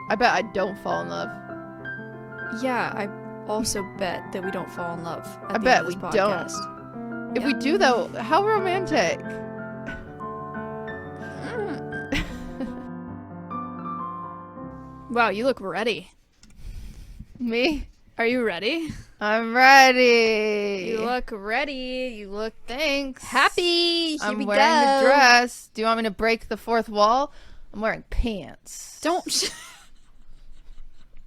I bet I don't fall in love. Yeah, I also bet that we don't fall in love at I the bet end of we this don't. podcast. If we do, though, how romantic. Wow, you look ready. Me? Are you ready? I'm ready. You look ready. You look Thanks. happy. Here I'm we wearing go. the dress. Do you want me to break the fourth wall? I'm wearing pants. Don't.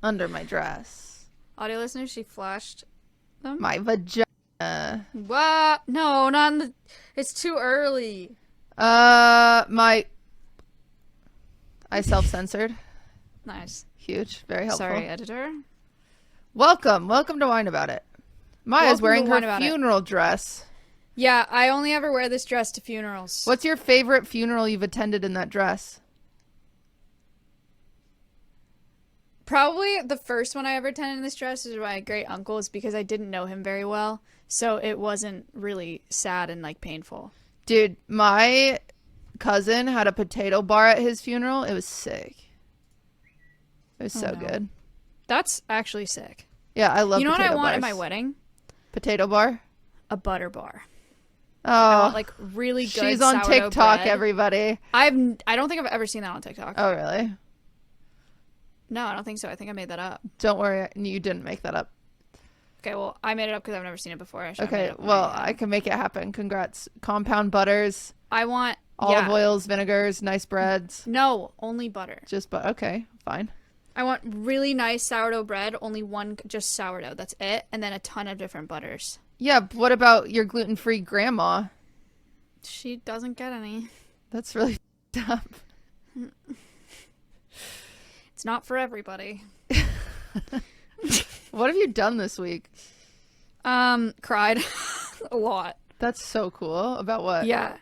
Under my dress. Audio listeners, she flashed them. My vagina. What? No, not in the... It's too early. I self-censored. Nice. Huge. Very helpful. Sorry, editor. Welcome to Wine About It. Maya's Welcome wearing to her Wine About It. funeral dress. Yeah, I only ever wear this dress to funerals. What's your favorite funeral you've attended in that dress? Probably the first one I ever attended in this dress was my great uncle's because I didn't know him very well. So it wasn't really sad and like painful. Dude, my cousin had a potato bar at his funeral. It was sick. It was so good. That's actually sick. Yeah, I love You know what potato I want at bars. my wedding? Potato bar? A butter bar. Oh, I want like really good she's on sourdough TikTok, bread. everybody. I don't think I've ever seen that on TikTok. Oh, really? No, I don't think so. I think I made that up. Don't worry. You didn't make that up. Okay, well, I made it up because I've never seen it before. I should have made Okay, it up well, already. I can make it happen. Congrats. Compound butters, I want olive oils, vinegars, nice breads. No, only butter. Just, but okay, fine. I want really nice sourdough bread, only one, just sourdough. That's it. And then a ton of different butters. Yeah, but what about your gluten-free grandma? She doesn't get any. That's really up. It's not for everybody. What have you done this week? Cried a lot. That's so cool. About what? Yeah.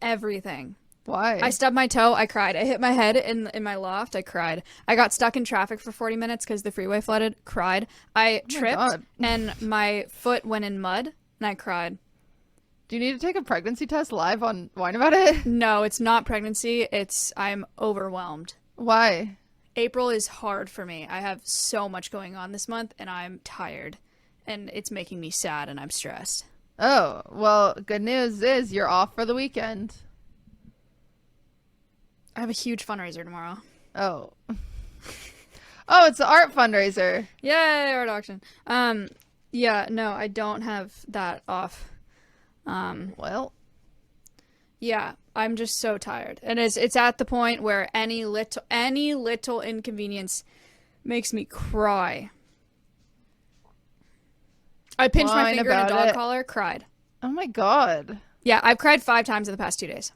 Everything. Why? I stubbed my toe. I cried. I hit my head in my loft. I cried. I got stuck in traffic for 40 minutes because the freeway flooded. Cried. I tripped God. and my foot went in mud and I cried. Do you need to take a pregnancy test live on Wine About It? No, it's not pregnancy. I'm overwhelmed. Why? April is hard for me. I have so much going on this month and I'm tired and it's making me sad and I'm stressed. Oh, well, good news is you're off for the weekend. I have a huge fundraiser tomorrow. Oh. Oh, it's the art fundraiser. Yay, art auction. Yeah, no, I don't have that off. Well, Yeah, I'm just so tired. And it's at the point where any little inconvenience makes me cry. I pinched my Whine finger in a about dog it. collar, cried. oh my God. Yeah, I've cried 5 times in the past 2 days.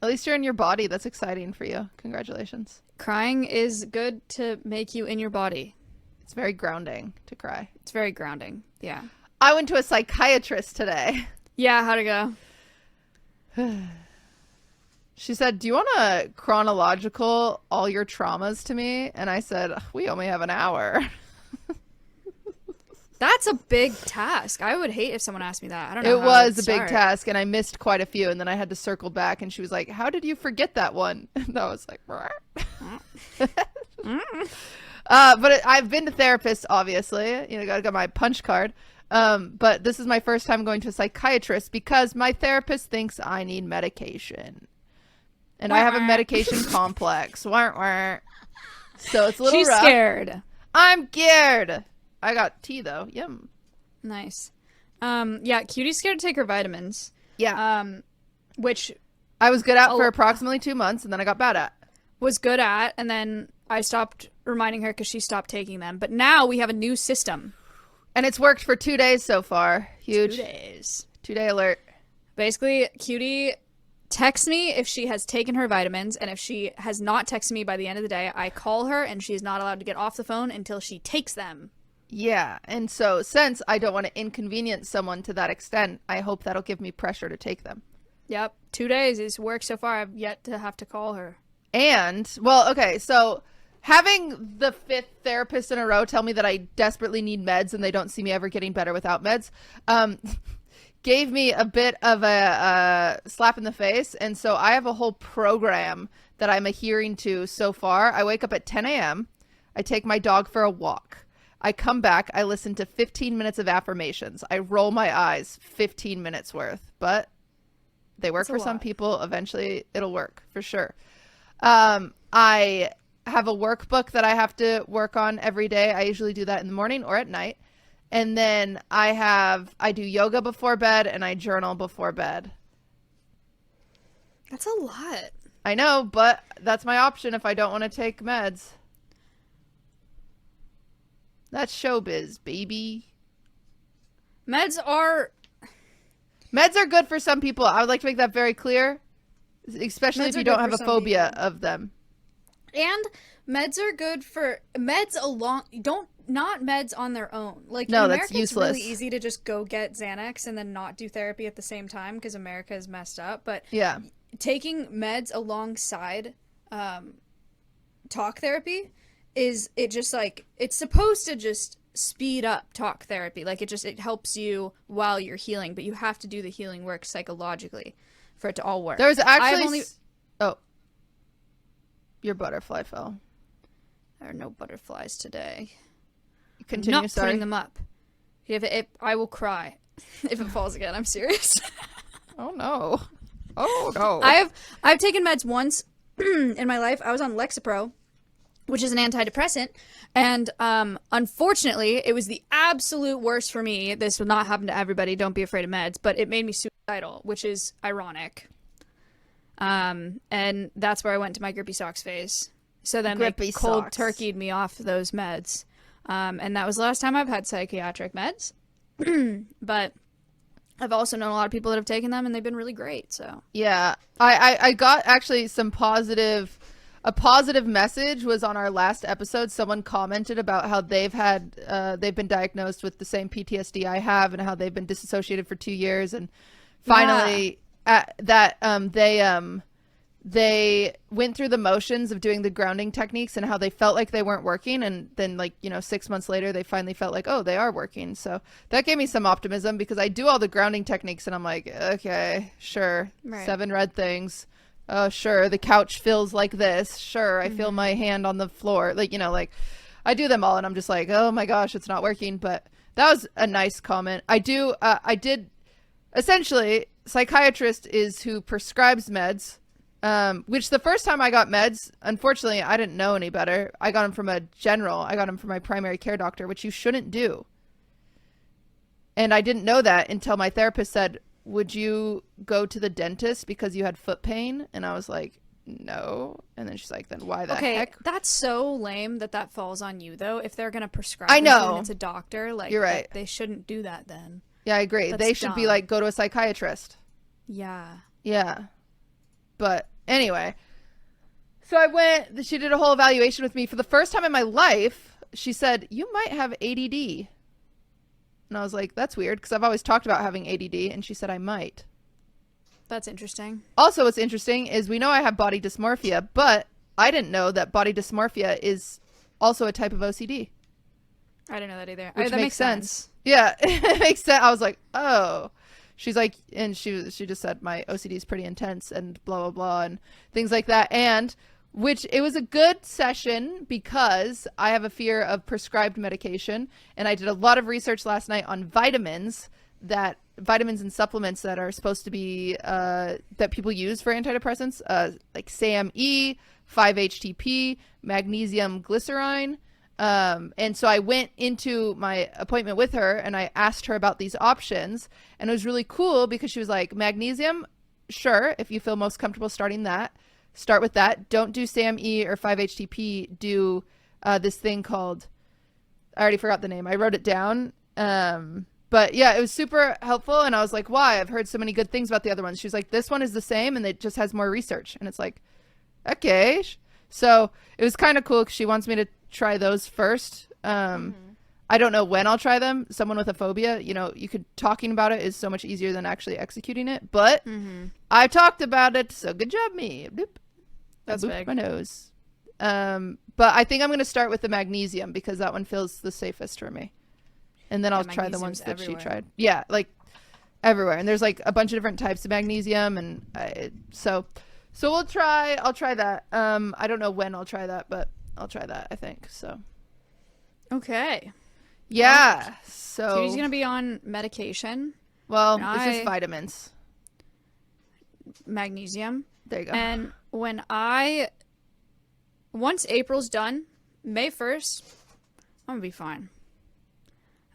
At least you're in your body. That's exciting for you. Congratulations. Crying is good to make you in your body. It's very grounding to cry. It's very grounding. Yeah. I went to a psychiatrist today. Yeah, how'd it go? She said, do you want to chronological all your traumas to me? And I said, we only have an hour. That's a big task. I would hate if someone asked me that. I don't know. It how was I'd a big start. task, and I missed quite a few, and then I had to circle back, and she was like, how did you forget that one? And I was like, I've been to therapists, obviously. You know, got my punch card. But this is my first time going to a psychiatrist because my therapist thinks I need medication. And I have a medication complex. So it's a little She's rough. scared. I'm scared. I got tea, though. Yum. Nice. Yeah, Cutie's scared to take her vitamins. Yeah. Which I was good at for approximately 2 months, and then I got bad at. was good at, and then I stopped reminding her because she stopped taking them. But now we have a new system. And it's worked for 2 days so far. Huge. 2 days. 2-day alert. Basically, Cutie texts me if she has taken her vitamins, and if she has not texted me by the end of the day, I call her, and she is not allowed to get off the phone until she takes them. Yeah, and so since I don't want to inconvenience someone to that extent, I hope that'll give me pressure to take them. Yep, 2 days is worked so far. I've yet to have to call her. And, well, okay, so having the 5th therapist in a row tell me that I desperately need meds and they don't see me ever getting better without meds, gave me a bit of a slap in the face. And so I have a whole program that I'm adhering to so far. I wake up at 10 a.m. I take my dog for a walk. I come back. I listen to 15 minutes of affirmations. I roll my eyes, 15 minutes worth, but they work for some people. Eventually it'll work for sure. I have a workbook that I have to work on every day. I usually do that in the morning or at night. And then I do yoga before bed and I journal before bed. That's a lot. I know, but that's my option if I don't want to take meds. That's showbiz, baby. Meds are good for some people. I would like to make that very clear, especially if you don't have a phobia of them. And meds are good for not meds on their own. Like, no, in that's America, useless. It's really easy to just go get Xanax and then not do therapy at the same time because America is messed up. But yeah, taking meds alongside talk therapy it's supposed to just speed up talk therapy. Like, it helps you while you're healing, but you have to do the healing work psychologically for it to all work. There's actually oh, your butterfly fell. There are no butterflies today. Continue. Not sorry. putting them up. I will cry if it falls again. I'm serious. Oh no. Oh no. I've taken meds once in my life. I was on Lexapro, which is an antidepressant, and unfortunately, it was the absolute worst for me. This will not happen to everybody. Don't be afraid of meds, but it made me suicidal, which is ironic. And that's where I went to my grippy socks phase. So then they cold turkeyed me off those meds. And that was the last time I've had psychiatric meds. But I've also known a lot of people that have taken them and they've been really great. So yeah, I got actually a positive message was on our last episode. Someone commented about how they've been diagnosed with the same PTSD I have and how they've been disassociated for 2 years. And finally they went through the motions of doing the grounding techniques and how they felt like they weren't working. And then 6 months later, they finally felt like, oh, they are working. So that gave me some optimism because I do all the grounding techniques and I'm like, okay, sure. Right. 7 red things. Oh, sure. The couch feels like this. Sure. I feel my hand on the floor. I do them all and I'm just like, oh my gosh, it's not working. But that was a nice comment. I did essentially, psychiatrist is who prescribes meds. Which the first time I got meds, unfortunately, I didn't know any better. I got them from a general. I got them from my primary care doctor, which you shouldn't do. And I didn't know that until my therapist said, would you go to the dentist because you had foot pain? And I was like, no. And then she's like, then why the heck? That's so lame that falls on you, though. If they're going to prescribe I know. and it's a doctor, you're right. They shouldn't do that then. Yeah, I agree. They should be like, go to a psychiatrist. Yeah. Yeah. But anyway, so I went, she did a whole evaluation with me. For the first time in my life, she said, you might have ADD. And I was like, that's weird because I've always talked about having ADD. And she said, I might. That's interesting. Also, what's interesting is we know I have body dysmorphia, but I didn't know that body dysmorphia is also a type of OCD. I didn't know that either. Which that makes sense. Yeah, it makes sense. I was like, oh. She's like, and she just said my OCD is pretty intense and blah, blah, blah, and things like that. And which it was a good session because I have a fear of prescribed medication. And I did a lot of research last night on vitamins and supplements that are supposed to be, that people use for antidepressants, like SAMe, 5-HTP, magnesium glycerine. And so I went into my appointment with her and I asked her about these options, and it was really cool because she was like, magnesium, sure. If you feel most comfortable starting that, start with that. Don't do SAMe or 5-HTP. Do, this thing called, I already forgot the name. I wrote it down. But yeah, it was super helpful. And I was like, why? I've heard so many good things about the other ones. She was like, this one is the same and it just has more research. And it's like, okay. So it was kind of cool because she wants me to try those first. I don't know when I'll try them. Someone with a phobia, talking about it is so much easier than actually executing it. But I talked about it, so good job me. Boop. That's I booped big. my nose. But I think I'm going to start with the magnesium because that one feels the safest for me. And then I'll try the ones that she tried. Yeah, like everywhere. And there's like a bunch of different types of magnesium, and so So I'll try that. I don't know when I'll try that, but I'll try that, I think. So Okay. yeah. So he's gonna be on medication. Well, And it's just vitamins. Magnesium. There you go. And once April's done, May 1st, I'm gonna be fine.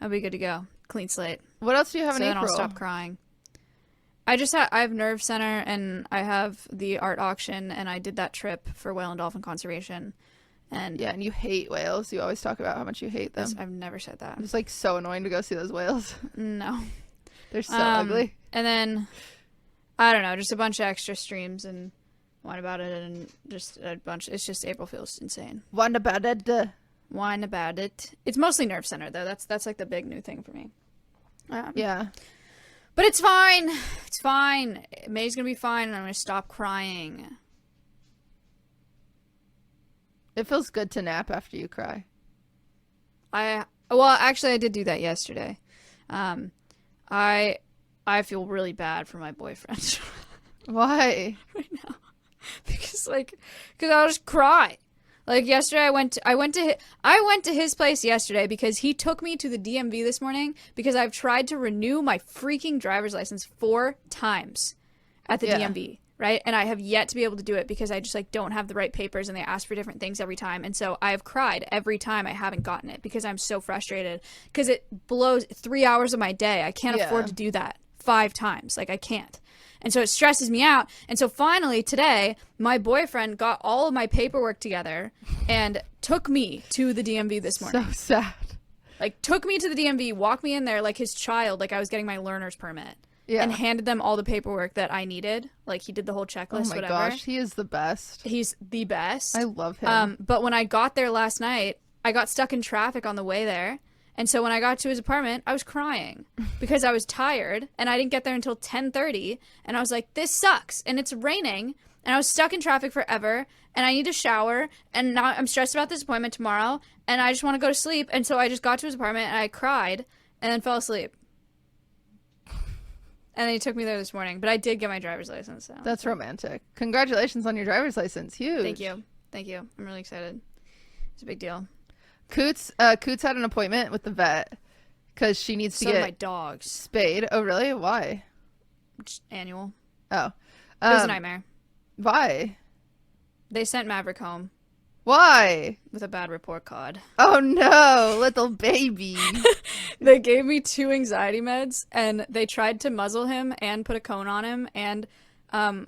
I'll be good to go. Clean slate. What else do you have in So then April? I'll stop crying. I have Nerve Center, and I have the art auction, and I did that trip for whale and dolphin conservation. And yeah, and you hate whales. You always talk about how much you hate them. I've never said that. It's like so annoying to go see those whales. No. They're so ugly. And then, I don't know, just a bunch of extra streams and wine about it, and just a bunch. It's just April feels insane. Wine about it. Wine about it. It's mostly Nerve Center, though. That's like the big new thing for me. Yeah. But it's fine. It's fine. May's gonna be fine, and I'm gonna stop crying. It feels good to nap after you cry. Well, actually, I did do that yesterday. I feel really bad for my boyfriend Why? right now because I'll just cry. Like yesterday, I went to his place yesterday because he took me to the DMV this morning because I've tried to renew my freaking driver's license 4 times at the DMV, right? And I have yet to be able to do it because I just don't have the right papers, and they ask for different things every time. And so I have cried every time I haven't gotten it because I'm so frustrated because it blows 3 hours of my day. I can't afford to do that 5 times. I can't. And so it stresses me out. And so finally today, my boyfriend got all of my paperwork together and took me to the DMV this morning. So sad. Took me to the DMV, walked me in there like his child, like I was getting my learner's permit. Yeah. And handed them all the paperwork that I needed. He did the whole checklist, oh my whatever. gosh, he is the best. He's the best. I love him. But when I got there last night, I got stuck in traffic on the way there. And so when I got to his apartment, I was crying because I was tired, and I didn't get there until 10:30, and I was like, this sucks, and it's raining, and I was stuck in traffic forever, and I need to shower, and now I'm stressed about this appointment tomorrow, and I just want to go to sleep. And so I just got to his apartment, and I cried and then fell asleep. And then he took me there this morning, but I did get my driver's license. So. That's romantic. Congratulations on your driver's license. Huge. Thank you. I'm really excited. It's a big deal. Coots had an appointment with the vet because she needs to get my dogs spayed. Oh, really? Why? Just annual. Oh. It was a nightmare. Why? They sent Maverick home Why? with a bad report card. Oh, no. Little baby. They gave me 2 anxiety meds, and they tried to muzzle him and put a cone on him and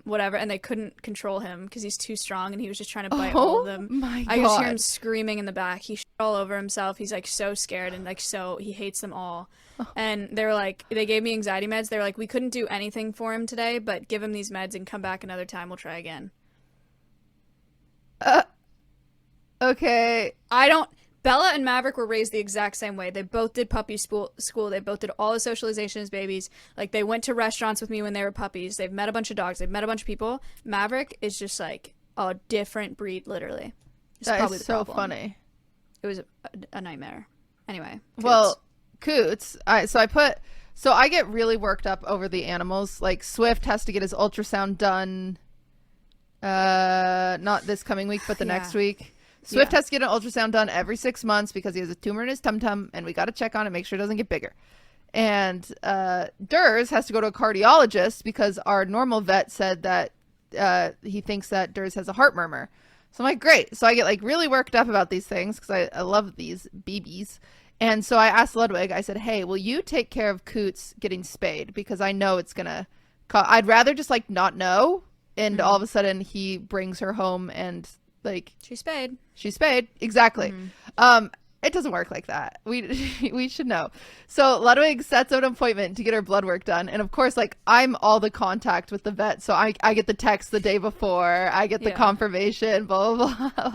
whatever, and they couldn't control him because he's too strong, and he was just trying to bite all of them. My God. I just hear him screaming in the back. He shit all over himself. He's so scared, and so he hates them all. And they were they gave me anxiety meds. They were we couldn't do anything for him today, but give him these meds and come back another time. We'll try again. Okay. Bella and Maverick were raised the exact same way. They both did puppy school. They both did all the socialization as babies. They went to restaurants with me when they were puppies. They've met a bunch of dogs. They've met a bunch of people. Maverick is just a different breed, literally. It's That probably is the so problem. funny. It was a nightmare. Anyway. Coots. Well, Coots. So I get really worked up over the animals. Swift has to get his ultrasound done. Not this coming week, but the next week. Swift has to get an ultrasound done every 6 months because he has a tumor in his tum-tum, and we got to check on it, make sure it doesn't get bigger. And Durs has to go to a cardiologist because our normal vet said that he thinks that Durs has a heart murmur. So I'm great. So I get really worked up about these things because I love these babies. And so I asked Ludwig, I said, hey, will you take care of Coots getting spayed? Because I know it's going to I'd rather just not know. And all of a sudden he brings her home and she's spayed. Exactly. It doesn't work like that. We should know. So Ludwig sets an appointment to get her blood work done, and of course I'm all the contact with the vet, so I get the text the day before, I get the confirmation, blah blah blah.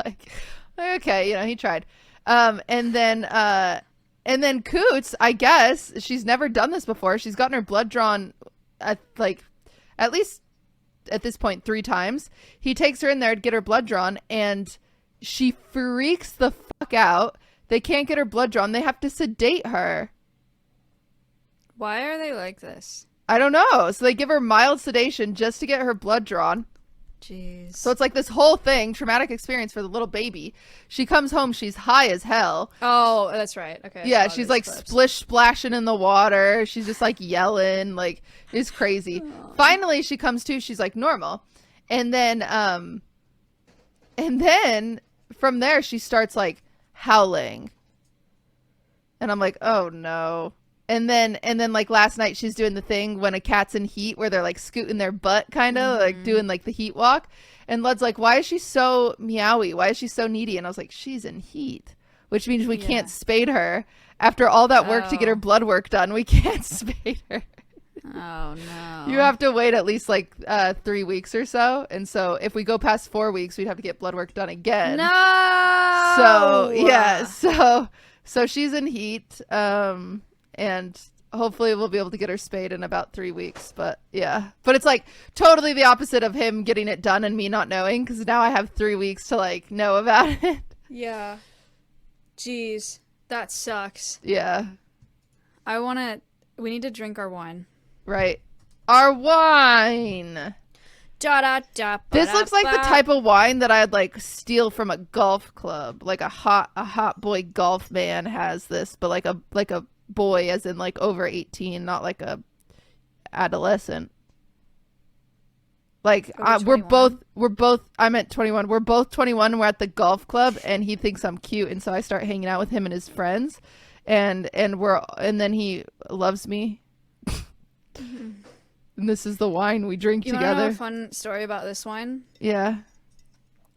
Okay, he tried. And then Coots, I guess she's never done this before. She's gotten her blood drawn at least at this point 3 times. He takes her in there to get her blood drawn, and she freaks the fuck out. They can't get her blood drawn. They have to sedate her. Why are they like this? I don't know. So they give her mild sedation just to get her blood drawn. Jeez. So it's like this whole thing, traumatic experience for the little baby. She comes home, she's high as hell. Oh, that's right. Okay. Yeah, she's like splish splashing in the water. She's just like yelling, like it's crazy. Aww. Finally, she comes to. She's like normal, and then from there she starts like howling, and I'm like, oh no. And then like last night she's doing the thing when a cat's in heat where they're like scooting their butt, kind of like doing like the heat walk. And Lud's like, why is she so meowy? Why is she so needy? And I was like, she's in heat, which means we can't spade her. After all that work to get her blood work done, we can't spade her. Oh no. You have to wait at least like 3 weeks or so. And so if we go past 4 weeks, we'd have to get blood work done again. No. So yeah, so she's in heat. And hopefully we'll be able to get her spayed in about 3 weeks. But yeah, but it's like totally the opposite of him getting it done and me not knowing, because now I have 3 weeks to like know about it. Yeah. Jeez, that sucks. Yeah. We need to drink our wine. Right. Our wine. This looks like the type of wine that I'd like steal from a golf club. Like a hot boy golf man has this, but like a boy as in like over 18, not like a adolescent. Like we're both I'm at 21. We're both 21. We're at the golf club and he thinks I'm cute, and so I start hanging out with him and his friends, and then he loves me. And this is the wine we drink together. You want to know a fun story about this wine? Yeah.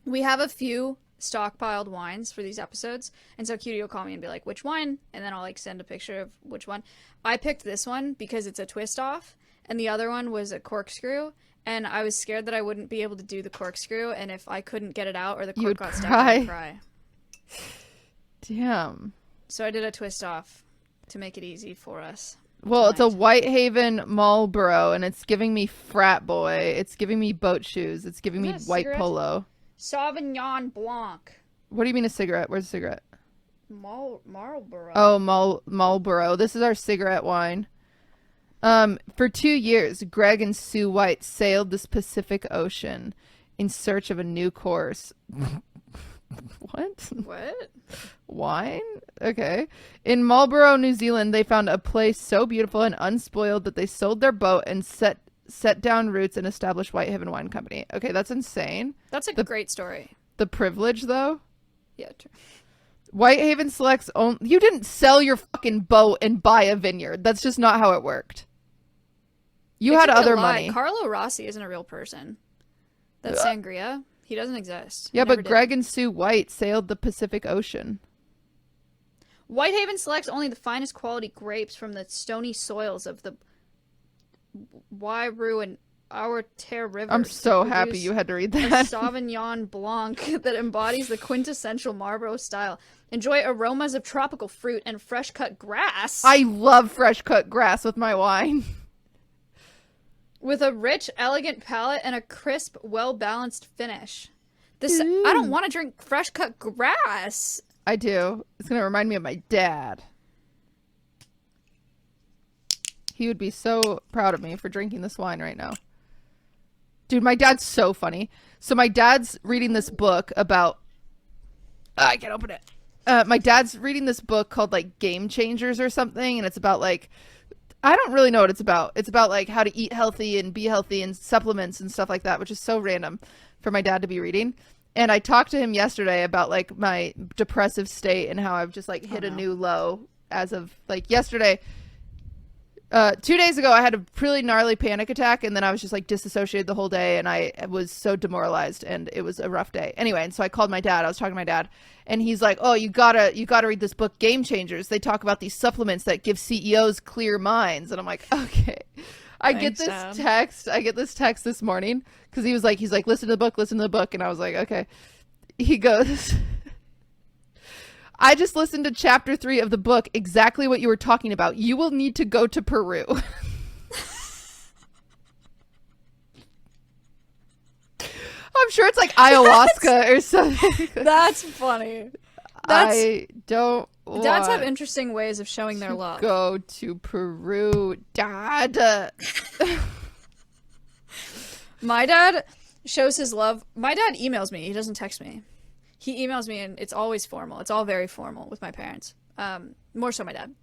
We have a few stockpiled wines for these episodes, and so Cutie will call me and be like, which one? And then I'll like send a picture of which one. I picked this one because it's a twist off, and the other one was a corkscrew, and I was scared that I wouldn't be able to do the corkscrew, and if I couldn't get it out or the cork got stuck, I would cry. Damn. So I did a twist off to make it easy for us. Well, it's a Whitehaven Marlboro, and it's giving me frat boy. It's giving me boat shoes. It's giving me white polo. Sauvignon Blanc. What do you mean a cigarette? Where's a cigarette? Marlboro. Oh, Marlboro. This is our cigarette wine. For 2 years, Greg and Sue White sailed this Pacific Ocean in search of a new course. What? Wine? Okay. In Marlborough, New Zealand, they found a place so beautiful and unspoiled that they sold their boat and set down roots and established Whitehaven Wine Company. Okay, that's insane. That's a great story. The privilege, though? Yeah, true. Whitehaven selects you didn't sell your fucking boat and buy a vineyard. That's just not how it worked. You had other money. Carlo Rossi isn't a real person. That's sangria. He doesn't exist. Yeah, but Greg and Sue White sailed the Pacific Ocean. Whitehaven selects only the finest quality grapes from the stony soils of the Wairau and Awatere rivers. I'm so happy you had to read that. A Sauvignon Blanc that embodies the quintessential Marlborough style. Enjoy aromas of tropical fruit and fresh cut grass. I love fresh cut grass with my wine. With a rich, elegant palate and a crisp, well-balanced finish. I don't want to drink fresh cut grass. I do. It's going to remind me of my dad. He would be so proud of me for drinking this wine right now. Dude, my dad's so funny. So my dad's reading this book about... I can't open it. My dad's reading this book called like Game Changers or something, and it's about like... I don't really know what it's about. It's about like how to eat healthy and be healthy and supplements and stuff like that, which is so random for my dad to be reading. And I talked to him yesterday about like my depressive state and how I've just like hit a new low as of like yesterday. 2 days ago, I had a really gnarly panic attack, and then I was just like disassociated the whole day, and I was so demoralized, and it was a rough day. Anyway, and so I called my dad. I was talking to my dad, and he's like, "Oh, you gotta read this book, Game Changers. They talk about these supplements that give CEOs clear minds." And I'm like, "Okay." I get this text this morning because he's like, listen to the book, and I was like, "Okay." He goes, "I just listened to chapter 3 of the book, exactly what you were talking about. You will need to go to Peru." I'm sure it's like ayahuasca or something. That's funny. I don't want Dads have interesting ways of showing their love. Go to Peru, Dad. My dad shows his love. My dad emails me. He doesn't text me. He emails me, and it's always formal. It's all very formal with my parents. More so my dad.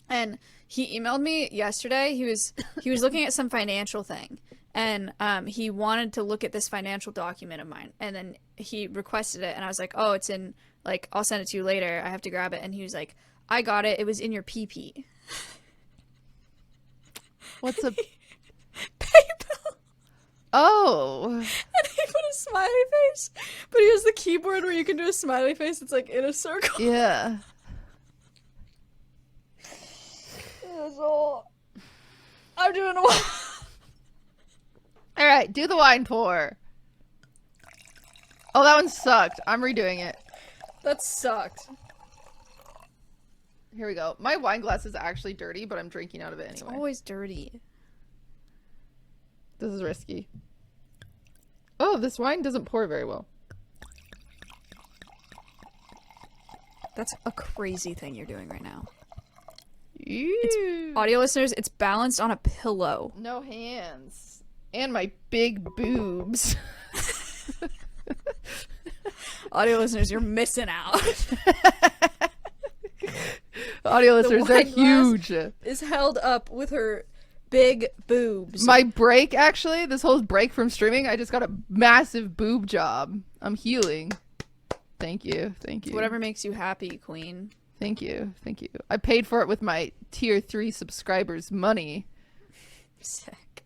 And he emailed me yesterday. He was looking at some financial thing, and he wanted to look at this financial document of mine. And then he requested it, and I was like, "Oh, it's in, like, I'll send it to you later. I have to grab it." And he was like, "I got it. It was in your PP." What's a PayPal. Oh. And he put a smiley face, but he has the keyboard where you can do a smiley face. It's like in a circle. Yeah. So, I'm doing a All right, do the wine pour. Oh, that one sucked. I'm redoing it. That sucked. Here we go. My wine glass is actually dirty, but I'm drinking out of it It's anyway. always dirty. This is risky. Oh, this wine doesn't pour very well. That's a crazy thing you're doing right now. Ew. Audio listeners, it's balanced on a pillow. No hands. And my big boobs. Audio listeners, you're missing out. Audio listeners, they're wine glass huge. Is held up with her big boobs. My break, actually, this whole break from streaming, I just got a massive boob job. I'm healing. Thank you. Thank you. Whatever makes you happy, queen. Thank you. Thank you. I paid for it with my tier 3 subscribers' money. Sick.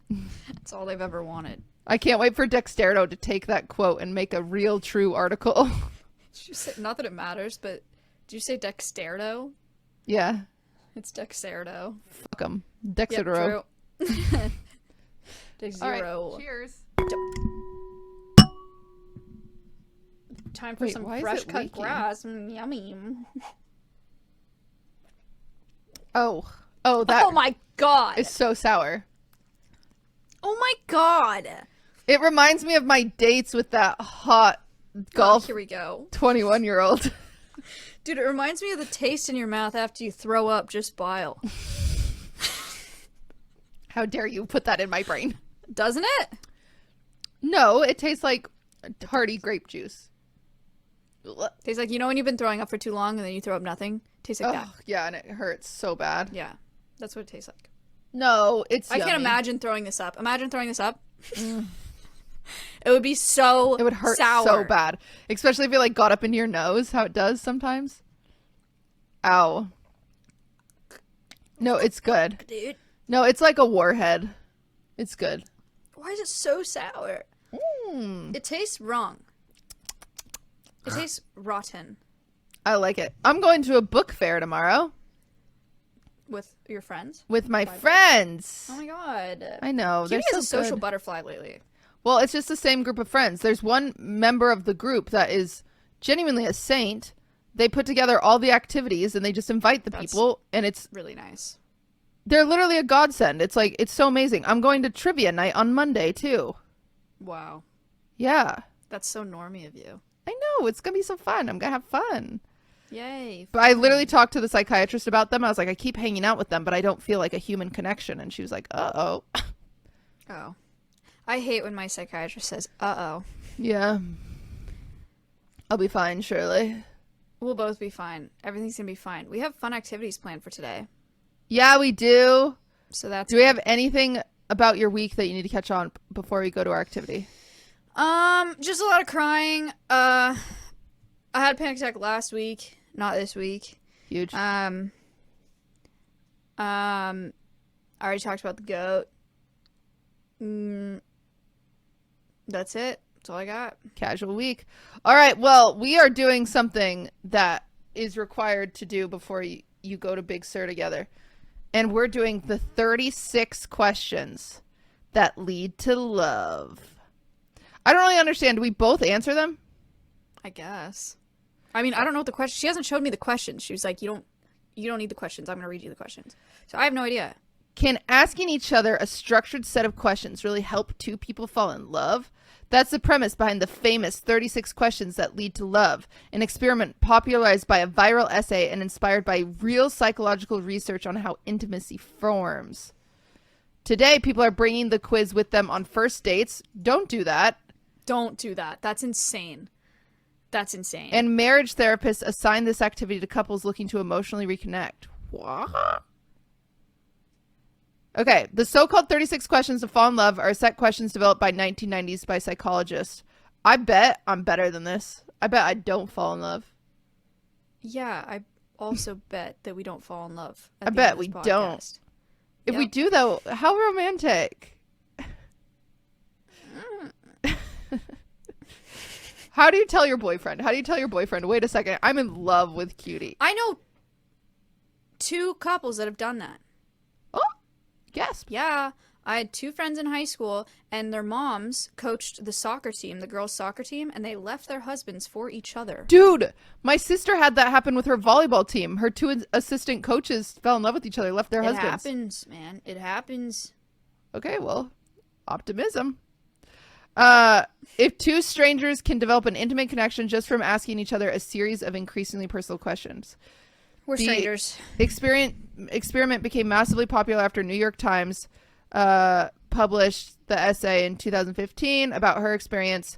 That's all they've ever wanted. I can't wait for Dexterdo to take that quote and make a real true article. Did you say, not that it matters, but did you say Dexterdo? Yeah. It's Dexterdo. Fuck them. Yep, Dexterdo. true. All right. Dexero. Cheers. Time for Wait, some why is fresh it cut leaking? grass. Yummy. Oh. Oh, that Oh my god. is so sour. Oh my god. It reminds me of my dates with that hot golf Here we go. 21-year-old. Dude, it reminds me of the taste in your mouth after you throw up just bile. How dare you put that in my brain? Doesn't it? No, it tastes like hearty grape juice. Tastes like, you know when you've been throwing up for too long and then you throw up nothing? Tastes like that. Oh, yeah, and it hurts so bad. Yeah. That's what it tastes like. No, it's I can't yummy. imagine throwing this up. Imagine throwing this up. It would be so It would hurt sour. so bad. Especially if it like got up into your nose, how it does sometimes. Ow. No, it's good. Dude, No, it's like a warhead. It's good. why is it so sour? It tastes wrong. It tastes rotten. I like it. I'm going to a book fair tomorrow With your friends? with my friends. Oh my god. I know. Cutie They're is so a social good. butterfly lately. Well, it's just the same group of friends. There's one member of the group that is genuinely a saint. They put together all the activities and they just invite the That's- people, and it's Really nice. they're literally a godsend. It's like it's so amazing. I'm going to trivia night on Monday too. Wow. Yeah. That's so normie of you. I know, it's gonna be so fun. I'm gonna have fun. Yay. But I literally talked to the psychiatrist about them. I was like, I keep hanging out with them, but I don't feel like a human connection. And she was like, uh-oh. Oh. I hate when my psychiatrist says, uh-oh. Yeah. I'll be fine, surely. We'll both be fine. Everything's gonna be fine. We have fun activities planned for today. Yeah, we do. So that's Do we have anything about your week that you need to catch on before we go to our activity? just a lot of crying. I had a panic attack last week, not this week. Huge. I already talked about the goat. That's it. That's all I got. Casual week. All right. Well, we are doing something that is required to do before you go to Big Sur together. And we're doing the 36 questions that lead to love. I don't really understand. Do we both answer them? I guess. I mean, I don't know what the question. She hasn't showed me the questions. She was like, "You don't need the questions. I'm gonna read you the questions." So I have no idea. Can asking each other a structured set of questions really help two people fall in love? That's the premise behind the famous 36 questions that lead to love, an experiment popularized by a viral essay and inspired by real psychological research on how intimacy forms. Today, people are bringing the quiz with them on first dates. Don't do that. Don't do that. That's insane. That's insane. And marriage therapists assign this activity to couples looking to emotionally reconnect. What? Okay, the so-called 36 questions to fall in love are set questions developed by 1990s by psychologists. I bet I'm better than this. I bet I don't fall in love. Yeah, I also bet that we don't fall in love. I bet we don't. If we do, though, how romantic. How do you tell your boyfriend? Wait a second, I'm in love with Cutie. I know 2 couples that have done that. Oh, gasp. Yeah. I had 2 friends in high school, and their moms coached the soccer team, the girls' soccer team, and they left their husbands for each other. Dude, my sister had that happen with her volleyball team. Her 2 assistant coaches fell in love with each other, left their husbands. It happens, man. It happens. Okay, well, optimism. If 2 strangers can develop an intimate connection just from asking each other a series of increasingly personal questions. We're strangers. Experiment became massively popular after New York Times published the essay in 2015 about her experience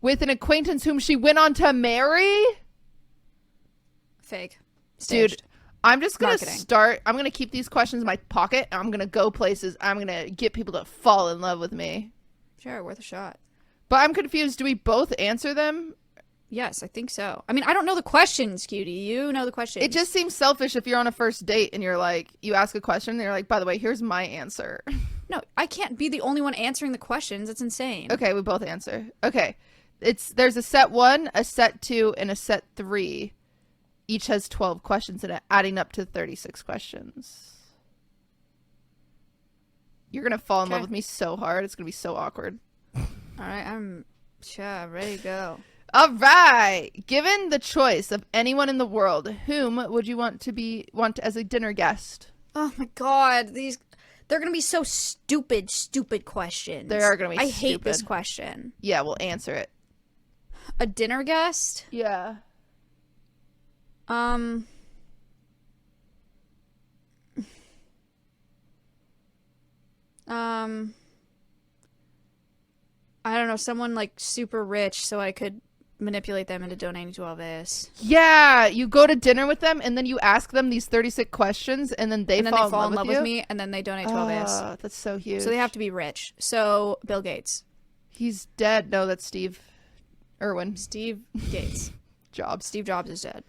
with an acquaintance whom she went on to marry. Fake. Staged. Dude, I'm just going to I'm going to keep these questions in my pocket. And I'm going to go places. I'm going to get people to fall in love with me. Sure, worth a shot. But I'm confused. Do we both answer them? Yes, I think so. I mean, I don't know the questions, Cutie. You know the questions. It just seems selfish if you're on a first date and you're like, you ask a question and you're like, by the way, here's my answer. No, I can't be the only one answering the questions. That's insane. Okay, we both answer. Okay. There's a set 1, a set 2, and a set 3. Each has 12 questions in it, adding up to 36 questions. You're going to fall in love with me so hard. It's going to be so awkward. All right, I'm ready to go. All right. Given the choice of anyone in the world, whom would you want as a dinner guest? Oh my god, they're gonna be so stupid questions. They are gonna be I stupid. hate this question. Yeah, we'll answer it. A dinner guest? Yeah. I don't know, someone like super rich so I could manipulate them into donating to all this. Yeah, you go to dinner with them and then you ask them these 36 questions and then they fall in love with me and then they donate to all this. That's so huge. So they have to be rich. So Bill Gates. He's dead. No, that's Steve Irwin. Steve Gates. Jobs. Steve Jobs is dead.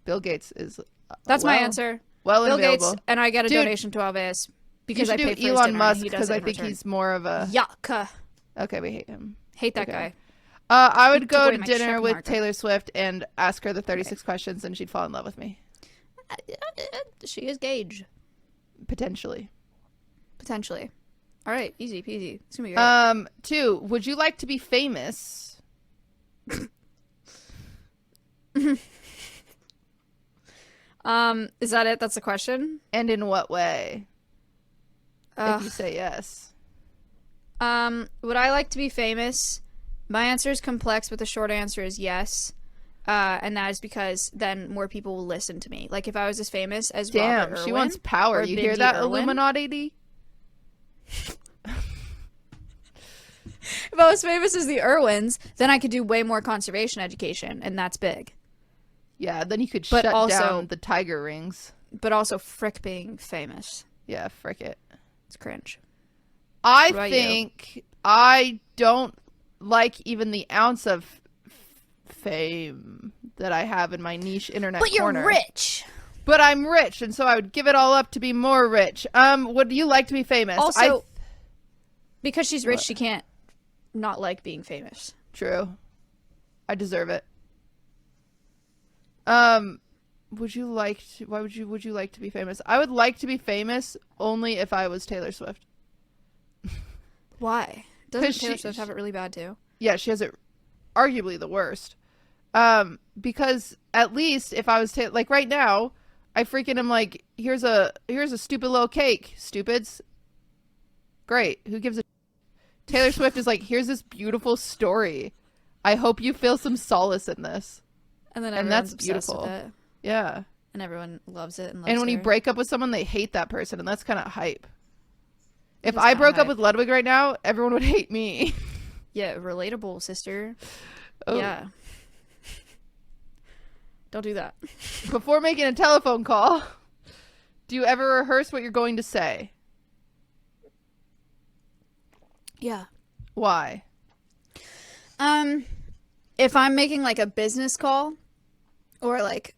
Bill Gates is That's my answer. Well, Bill available. Gates, and I get a donation to all this because I paid for his Elon dinner Musk because I think he's more of a yuck. Okay, we hate him. Hate that guy. I would go to my dinner check with marker. Taylor Swift and ask her the 36 questions and she'd fall in love with me. She is Gage. Potentially. All right, easy peasy. It's gonna be great. 2, would you like to be famous? Is that it? That's the question? And in what way? If you say yes. Would I like to be famous? My answer is complex, but the short answer is yes. And that is because then more people will listen to me. Like if I was as famous as Robert Irwin, she wants power. You hear that, Illuminati? If I was famous as the Irwins, then I could do way more conservation education, and that's big. Yeah, then you could shut down the tiger rings. But also frick being famous. Yeah, frick it. It's cringe. I think I don't like even the ounce of fame that I have in my niche internet corner. But you're rich. But I'm rich, and so I would give it all up to be more rich. Would you like to be famous? Also, because she's rich, she can't not like being famous. True. I deserve it. Would you like to, would you like to be famous? I would like to be famous only if I was Taylor Swift. Why? Doesn't Taylor Swift have it really bad too? Yeah, she has it arguably the worst. Because at least if I was like right now, I freaking am like, here's a stupid little cake, stupids. Great. Who gives a Taylor Swift is like, here's this beautiful story. I hope you feel some solace in this. And then that's obsessed beautiful. with it. Yeah. And everyone loves it and loves And when her. you break up with someone, they hate that person, and that's kind of hype. If I broke up with Ludwig right now, everyone would hate me. Yeah, relatable, sister. Oh. Yeah. Don't do that. Before making a telephone call, do you ever rehearse what you're going to say? Yeah. Why? If I'm making like a business call or like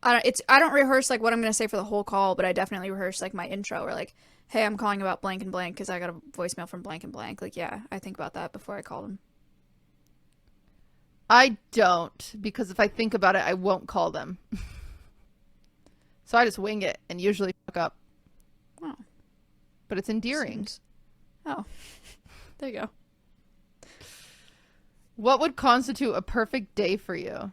I don't rehearse like what I'm going to say for the whole call, but I definitely rehearse like my intro or like, hey, I'm calling about blank and blank because I got a voicemail from blank and blank. Like, yeah, I think about that before I call them. I don't, because if I think about it, I won't call them. So I just wing it and usually fuck up. Oh. But it's endearing. Oh. There you go. What would constitute a perfect day for you?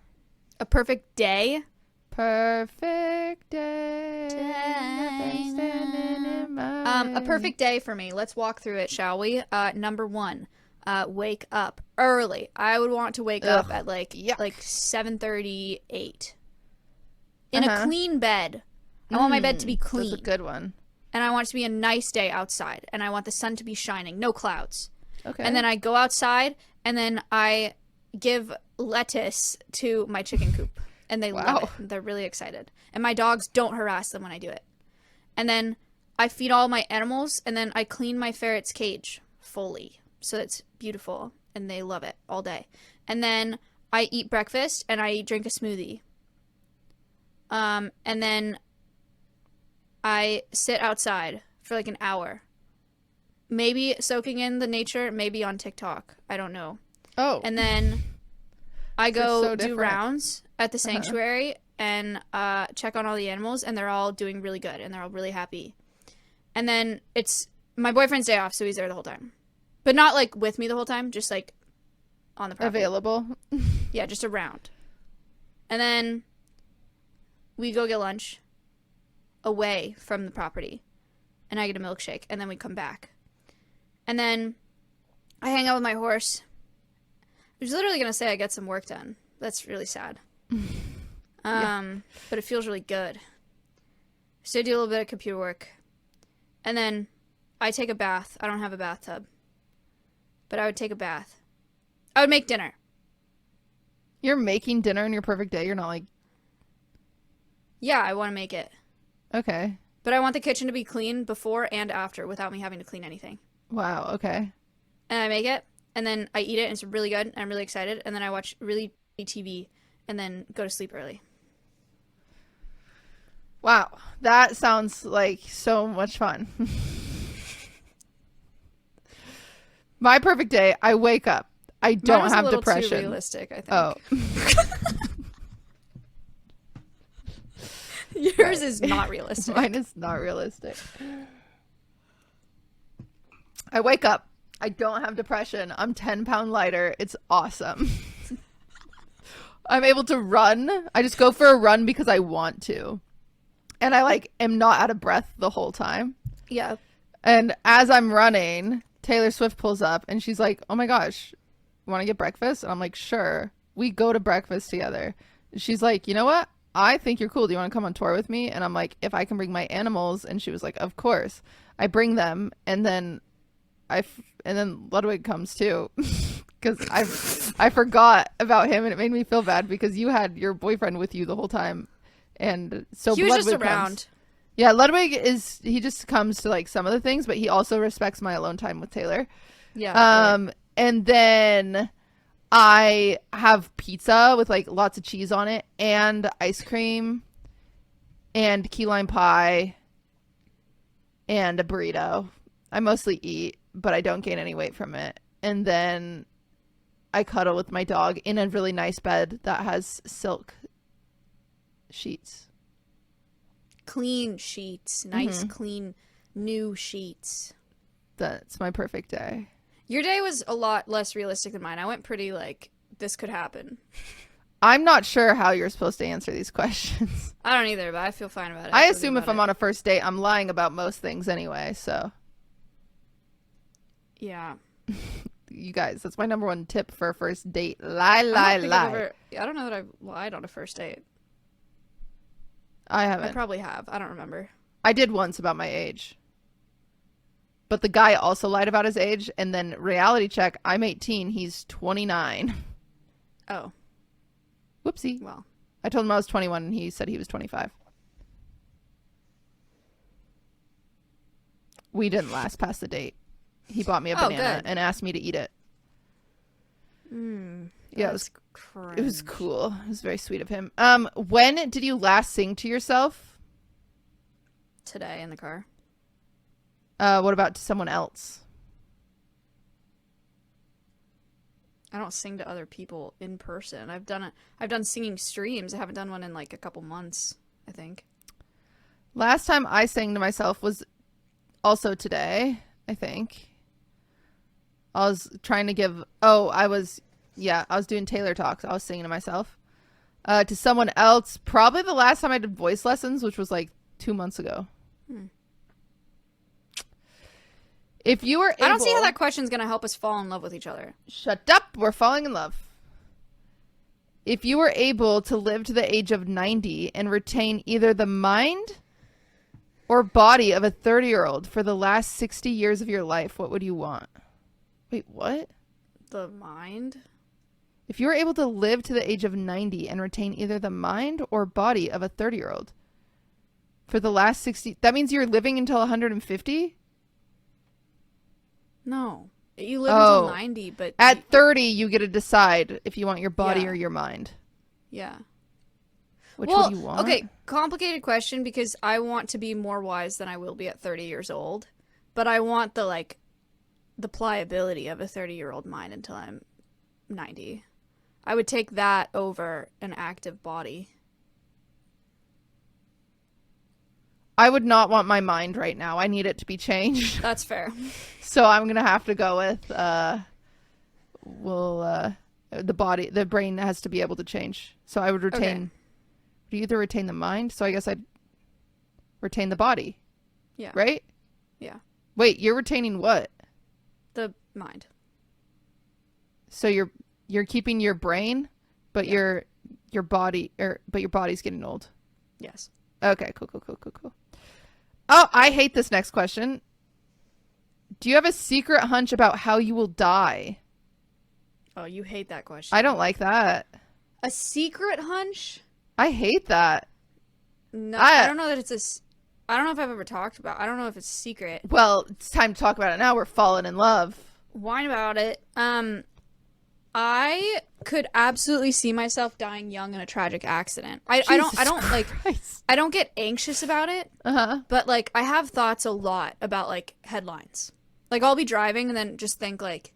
A perfect day? Perfect day. Standing in my A perfect day for me. Let's walk through it, shall we? Number 1, wake up early. I would want to wake up at like 7:30, 8. In a clean bed. I want my bed to be clean. That's a good one. And I want it to be a nice day outside. And I want the sun to be shining. No clouds. Okay. And then I go outside and then I give lettuce to my chicken coop. And they love it. They're really excited. And my dogs don't harass them when I do it. And then I feed all my animals, and then I clean my ferret's cage fully. So it's beautiful, and they love it all day. And then I eat breakfast, and I drink a smoothie. And then I sit outside for like an hour. Maybe soaking in the nature, maybe on TikTok. I don't know. Oh. And then I go do different. Rounds at the sanctuary and check on all the animals, and they're all doing really good, and they're all really happy. And then it's my boyfriend's day off, so he's there the whole time. But not, like, with me the whole time, just, like, on the property. Available. Yeah, just around. And then we go get lunch away from the property, and I get a milkshake, and then we come back. And then I hang out with my horse. I was literally going to say I get some work done. That's really sad. But it feels really good. So I do a little bit of computer work. And then I take a bath. I don't have a bathtub. But I would take a bath. I would make dinner. You're making dinner in your perfect day? You're not like... Yeah, I want to make it. Okay. But I want the kitchen to be clean before and after without me having to clean anything. Wow, okay. And I make it. And then I eat it, and it's really good, and I'm really excited. And then I watch really TV, and then go to sleep early. Wow, that sounds like so much fun. My perfect day, I wake up. I don't have depression. Too realistic, I think. Oh. Yours is not realistic. Mine is not realistic. I wake up. I don't have depression. I'm 10 pounds lighter. It's awesome. I'm able to run. I just go for a run because I want to. And I like am not out of breath the whole time. Yeah. And as I'm running, Taylor Swift pulls up and she's like, "Oh my gosh, want to get breakfast?" And I'm like, "Sure." We go to breakfast together. She's like, "You know what? I think you're cool. Do you want to come on tour with me?" And I'm like, "If I can bring my animals." And she was like, "Of course." I bring them, and then Ludwig comes too. Because I forgot about him, and it made me feel bad because you had your boyfriend with you the whole time. And so he was Ludwig just around. comes. Yeah, Ludwig he just comes to like some of the things, but he also respects my alone time with Taylor. Yeah. And then I have pizza with like lots of cheese on it, and ice cream, and key lime pie, and a burrito. I mostly eat, but I don't gain any weight from it. And then I cuddle with my dog in a really nice bed that has silk sheets. Clean sheets. Nice, clean, new sheets. That's my perfect day. Your day was a lot less realistic than mine. I went pretty like, this could happen. I'm not sure how you're supposed to answer these questions. I don't either, but I feel fine about it. I assume if I'm on a first date, I'm lying about most things anyway, so. Yeah. You guys, that's my number one tip for a first date. I Lie. don't know that I've lied on a first date. I haven't. I probably have. I don't remember. I did once about my age. but the guy also lied about his age. And then reality check, I'm 18, he's 29. Oh. Whoopsie. Well. I told him I was 21 and he said he was 25. We didn't last past the date. He bought me a banana and asked me to eat it. Yeah, it was cool. It was very sweet of him. When did you last sing to yourself? Today in the car. What about to someone else? I don't sing to other people in person. I've done singing streams. I haven't done one in like a couple months, I think. Last time I sang to myself was also today, I think. I was trying to give I was doing Taylor Talks. I was singing to myself. To someone else, probably the last time I did voice lessons, which was like 2 months ago. If you were able... I don't see how that question's going to help us fall in love with each other. Shut up. We're falling in love. If you were able to live to the age of 90 and retain either the mind or body of a 30-year-old for the last 60 years of your life, what would you want? Wait, what? The mind? If you were able to live to the age of 90 and retain either the mind or body of a 30-year-old for the last 60... That means you're living until 150? No. You live until 90, but... At 30, you get to decide if you want your body or your mind. Yeah. Which would you want? Okay, complicated question because I want to be more wise than I will be at 30 years old. But I want the pliability of a 30-year-old mind until I'm 90. I would take that over an active body. I would not want my mind right now. I need it to be changed. That's fair. So I'm going to have to go with, the brain has to be able to change. So I would retain, would you either retain the mind? So I guess I'd retain the body. Yeah. Right? Yeah. Wait, you're retaining what? The mind. So you're keeping your brain, but your body, but your body's getting old. Yes. Okay, cool. Oh, I hate this next question. Do you have a secret hunch about how you will die? Oh, you hate that question. I don't like that. A secret hunch? I hate that. No, I don't know that I don't know if I've ever talked about. I don't know if it's secret. Well, it's time to talk about it now. We're falling in love. Whine about it. I could absolutely see myself dying young in a tragic accident. I don't get anxious about it. But like I have thoughts a lot about like headlines. Like I'll be driving and then just think like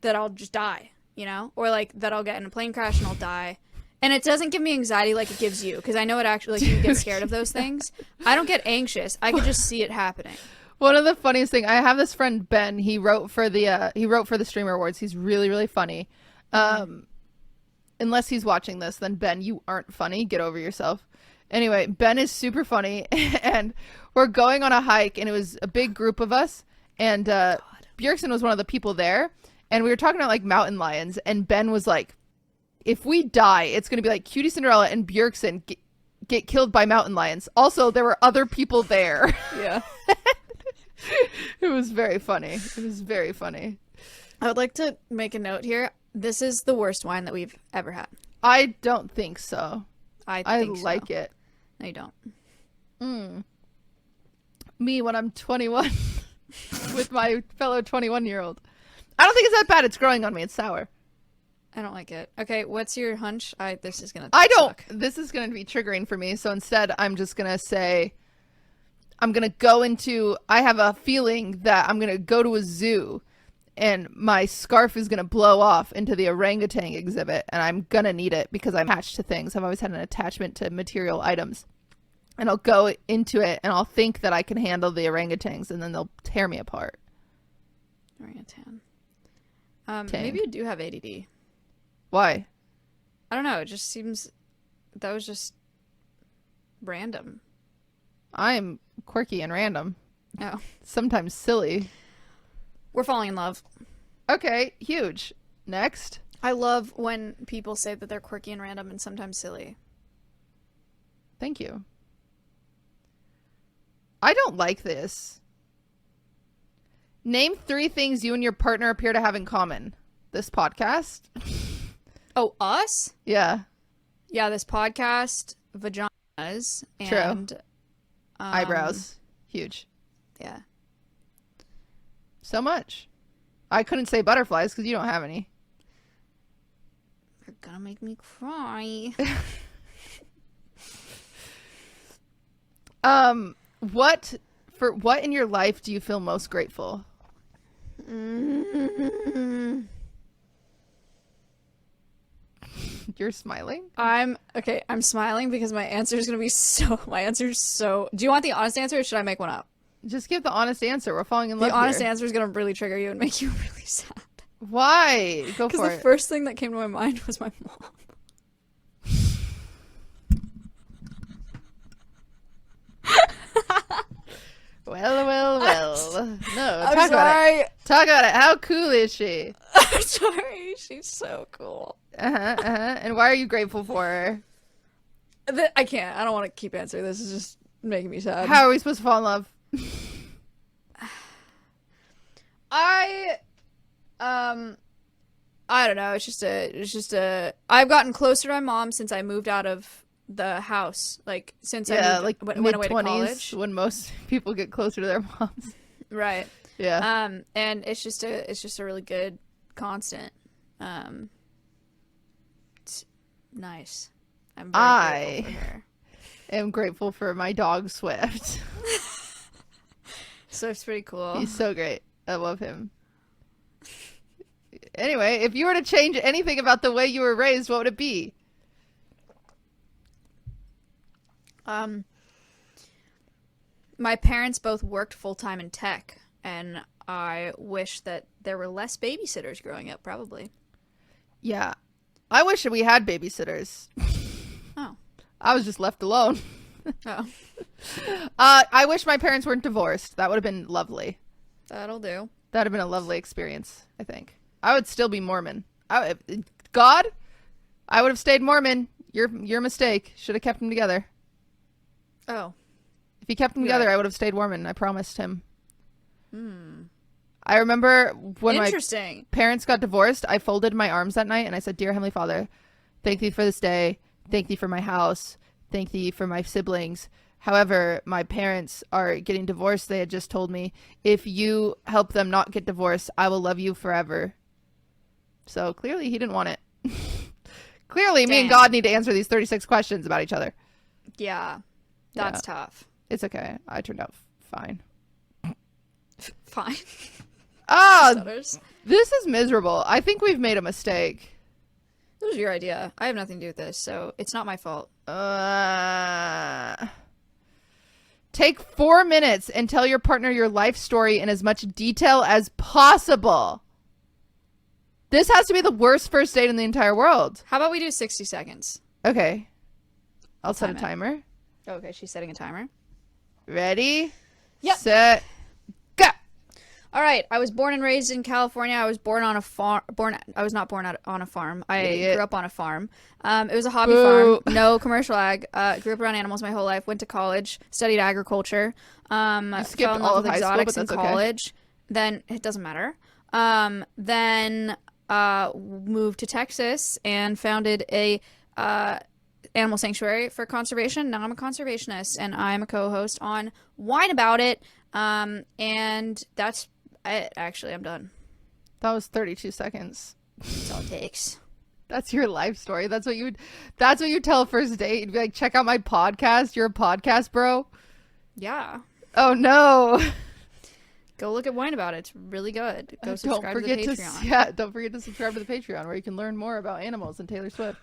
that I'll just die, you know? Or like that I'll get in a plane crash and I'll die. And it doesn't give me anxiety like it gives you, because I know it actually, like, you get scared of those things. I don't get anxious. I could just see it happening. One of the funniest thing, I have this friend Ben. He wrote for the Streamer Awards. He's really, really funny. Unless he's watching this, then Ben, you aren't funny. Get over yourself. Anyway, Ben is super funny, and we're going on a hike, and it was a big group of us, and Bjergsen was one of the people there, and we were talking about like mountain lions, and Ben was like, if we die, it's going to be like Cutie Cinderella and Bjergsen get killed by mountain lions. Also, there were other people there. Yeah. It was very funny. It was very funny. I would like to make a note here. This is the worst wine that we've ever had. I don't think so. I like it. No, you don't. Me when I'm 21 with my fellow 21-year-old. I don't think it's that bad. It's growing on me. It's sour. I don't like it. Okay, what's your hunch? This is gonna be triggering for me. So instead, I'm just gonna say, I have a feeling that I'm gonna go to a zoo, and my scarf is gonna blow off into the orangutan exhibit, and I'm gonna need it because I'm attached to things. I've always had an attachment to material items, and I'll go into it, and I'll think that I can handle the orangutans, and then they'll tear me apart. Orangutan. Maybe you do have ADD. Why? I don't know. It just seems that was just random. I'm quirky and random. Oh. Sometimes silly. We're falling in love. Okay, huge. Next. I love when people say that they're quirky and random and sometimes silly. Thank you. I don't like this. Name 3 things you and your partner appear to have in common. This podcast. Oh, us? Yeah. Yeah, this podcast, vaginas, and True. Eyebrows. Huge. Yeah. So much. I couldn't say butterflies because you don't have any. You're gonna make me cry. What in your life do you feel most grateful? You're smiling? I'm smiling because my answer is gonna be so. Do you want the honest answer, or should I make one up? Just give the honest answer. We're falling in love. The honest here. answer is gonna really trigger you and make you really sad. Why? Go for Because it. the first thing that came to my mind was my mom. Well. No, I'm talk about sorry. it. Talk about it. How cool is she? I'm sorry. She's so cool. And why are you grateful for her? I can't. I don't want to keep answering this. It's just making me sad. How are we supposed to fall in love? I don't know. It's just a. I've gotten closer to my mom since I moved out of the house. Like since I went away to college. When most people get closer to their moms. Right. Yeah. And it's just a really good constant. It's nice. I'm very grateful for her. I'm grateful for my dog Swift. Swift's pretty cool. He's so great. I love him. Anyway, if you were to change anything about the way you were raised, what would it be? My parents both worked full-time in tech, and I wish that there were less babysitters growing up, probably. Yeah. I wish that we had babysitters. Oh. I was just left alone. Oh. I wish my parents weren't divorced. That would have been lovely. That'll do. That would have been a lovely experience, I think. I would still be Mormon. God, I would have stayed Mormon. Your mistake. Should have kept them together. Oh. If he kept them together, Right. I would have stayed Mormon. I promised him. I remember when my parents got divorced, I folded my arms that night and I said, "Dear Heavenly Father, thank thee for this day. Thank thee for my house. Thank thee for my siblings. However, my parents are getting divorced. They had just told me, if you help them not get divorced, I will love you forever." So clearly he didn't want it. Clearly me and God need to answer these 36 questions about each other. Yeah. That's tough. It's okay. I turned out fine. Fine. This is miserable. I think we've made a mistake. It was your idea. I have nothing to do with this, so it's not my fault. Take 4 minutes and tell your partner your life story in as much detail as possible. This has to be the worst first date in the entire world. How about we do 60 seconds? Okay. I'll set a Time it. timer. Okay, she's setting a timer. Ready? Yep. Set. Go. All right. I was born and raised in California. I was born on a farm. I was not born on a farm. I grew up on a farm. It was a hobby farm. No commercial ag. Grew up around animals my whole life. Went to college. Studied agriculture. Fell in love with exotics in college. Then it doesn't matter. Then moved to Texas and founded a animal sanctuary for conservation. Now I'm a conservationist and I'm a co-host on Wine About It. And that's it. Actually, I'm done. That was 32 seconds. That's all it takes. That's your life story. That's what you tell a first date. You'd be like, check out my podcast. You're a podcast, bro. Yeah. Oh no. Go look at Wine About It. It's really good. Go subscribe to the Patreon. Don't forget to subscribe to the Patreon where you can learn more about animals and Taylor Swift.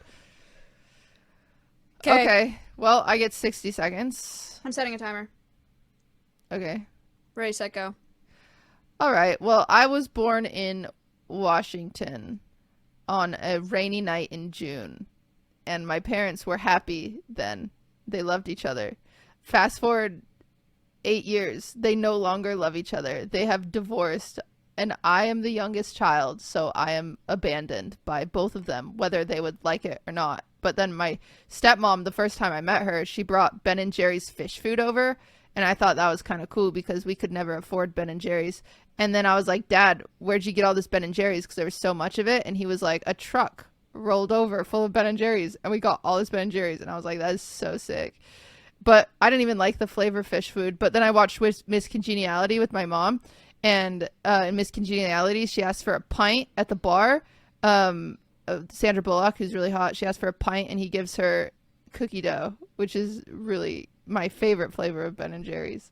Okay. Well, I get 60 seconds. I'm setting a timer. Okay. Ready, set, go. All right. Well, I was born in Washington on a rainy night in June, and my parents were happy then. They loved each other. Fast forward 8 years, they no longer love each other. They have divorced, and I am the youngest child, so I am abandoned by both of them, whether they would like it or not. But then my stepmom, the first time I met her, she brought Ben & Jerry's fish food over, and I thought that was kind of cool because we could never afford Ben & Jerry's. And then I was like, Dad, where'd you get all this Ben and Jerry's? Because there was so much of it. And he was like, a truck rolled over full of Ben and Jerry's. And we got all this Ben and Jerry's. And I was like, that is so sick. But I didn't even like the flavor fish food. But then I watched Miss Congeniality with my mom. And in Miss Congeniality, she asked for a pint at the bar. Sandra Bullock, who's really hot, she asked for a pint. And he gives her cookie dough, which is really my favorite flavor of Ben and Jerry's.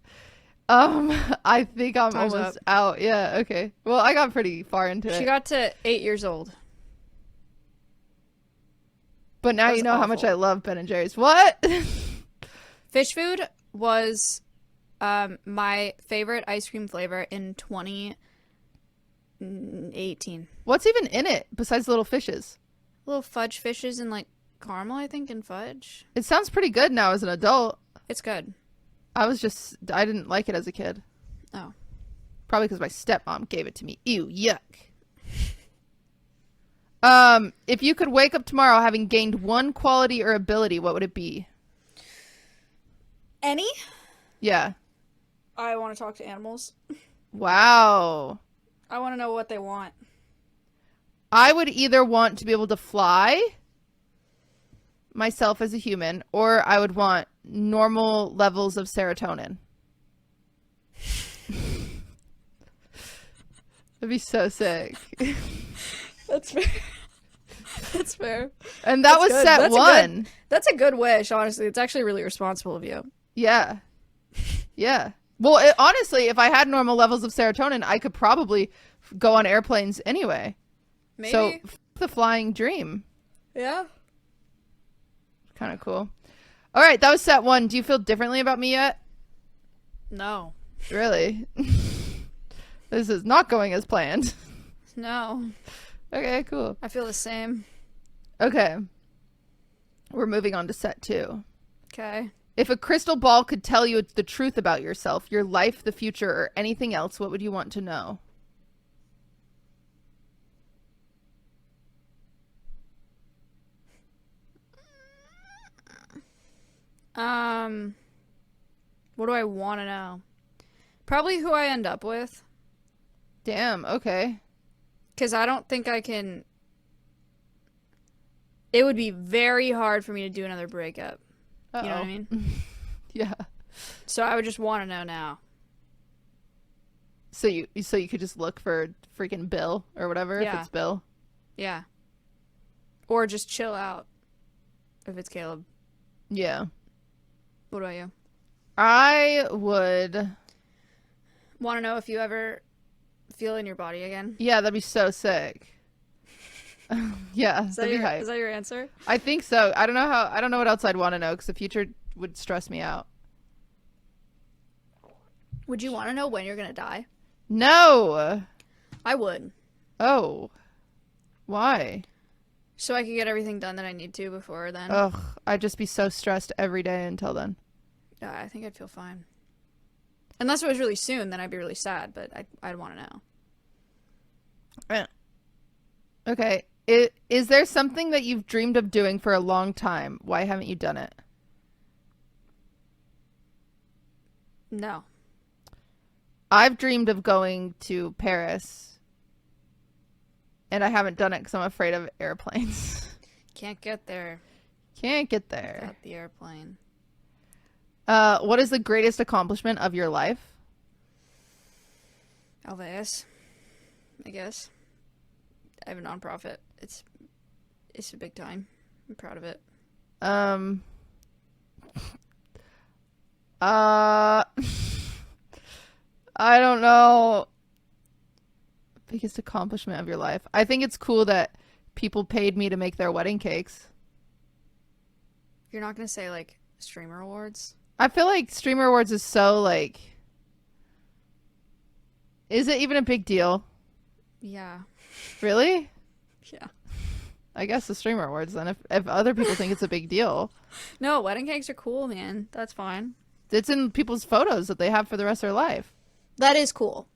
I think I'm Time's almost up. out. Yeah, okay. Well, I got pretty far into it. She got to 8 years old. But now That was you know how much awful. I love Ben and Jerry's. What? Fish food was my favorite ice cream flavor in 2018. What's even in it besides little fishes? Little fudge fishes and like caramel, I think, and fudge. It sounds pretty good now as an adult. It's good. I didn't like it as a kid. Oh. Probably because my stepmom gave it to me. Ew, yuck. If you could wake up tomorrow having gained one quality or ability, what would it be? Any? Yeah. I want to talk to animals. Wow. I want to know what they want. I would either want to be able to fly myself as a human, or I would want normal levels of serotonin. That'd be so sick. That's fair. That's fair. And that That's was good. set That's one. That's a good wish, honestly. It's actually really responsible of you. Yeah. Yeah. Well, honestly, if I had normal levels of serotonin, I could probably go on airplanes anyway. Maybe. So, the flying dream. Yeah. Kind of cool. All right, that was set one. Do you feel differently about me yet? No. Really? This is not going as planned. No. Okay, cool. I feel the same. Okay. We're moving on to set two. Okay. If a crystal ball could tell you the truth about yourself, your life, the future, or anything else, what would you want to know? What do I want to know? Probably who I end up with. Damn, okay. Because I don't think I can... It would be very hard for me to do another breakup. Uh-oh. You know what I mean? Yeah. So I would just want to know now. So you could just look for freaking Bill or whatever if Yeah. it's Bill. Yeah. Or just chill out if it's Caleb. Yeah. What about you? I would... Want to know if you ever feel in your body again? Yeah, that'd be so sick. Yeah, that'd be hype. Is that your answer? I think so. I don't know what else I'd want to know because the future would stress me out. Would you want to know when you're going to die? No. I would. Oh. Why? So I could get everything done that I need to before then. Ugh, I'd just be so stressed every day until then. Yeah, I think I'd feel fine. Unless it was really soon, then I'd be really sad, but I'd want to know. Okay. Is there something that you've dreamed of doing for a long time? Why haven't you done it? No. I've dreamed of going to Paris, and I haven't done it because I'm afraid of airplanes. Can't get there Can't get there. without the airplane. What is the greatest accomplishment of your life? Elvis, I guess. I have a nonprofit. It's a big time. I'm proud of it. I don't know. Biggest accomplishment of your life. I think it's cool that people paid me to make their wedding cakes. You're not gonna say like streamer awards? I feel like Streamer Awards is so like... Is it even a big deal? Yeah. Really? Yeah. I guess the Streamer Awards then, if other people think it's a big deal. No, wedding cakes are cool, man. That's fine. It's in people's photos that they have for the rest of their life. That is cool.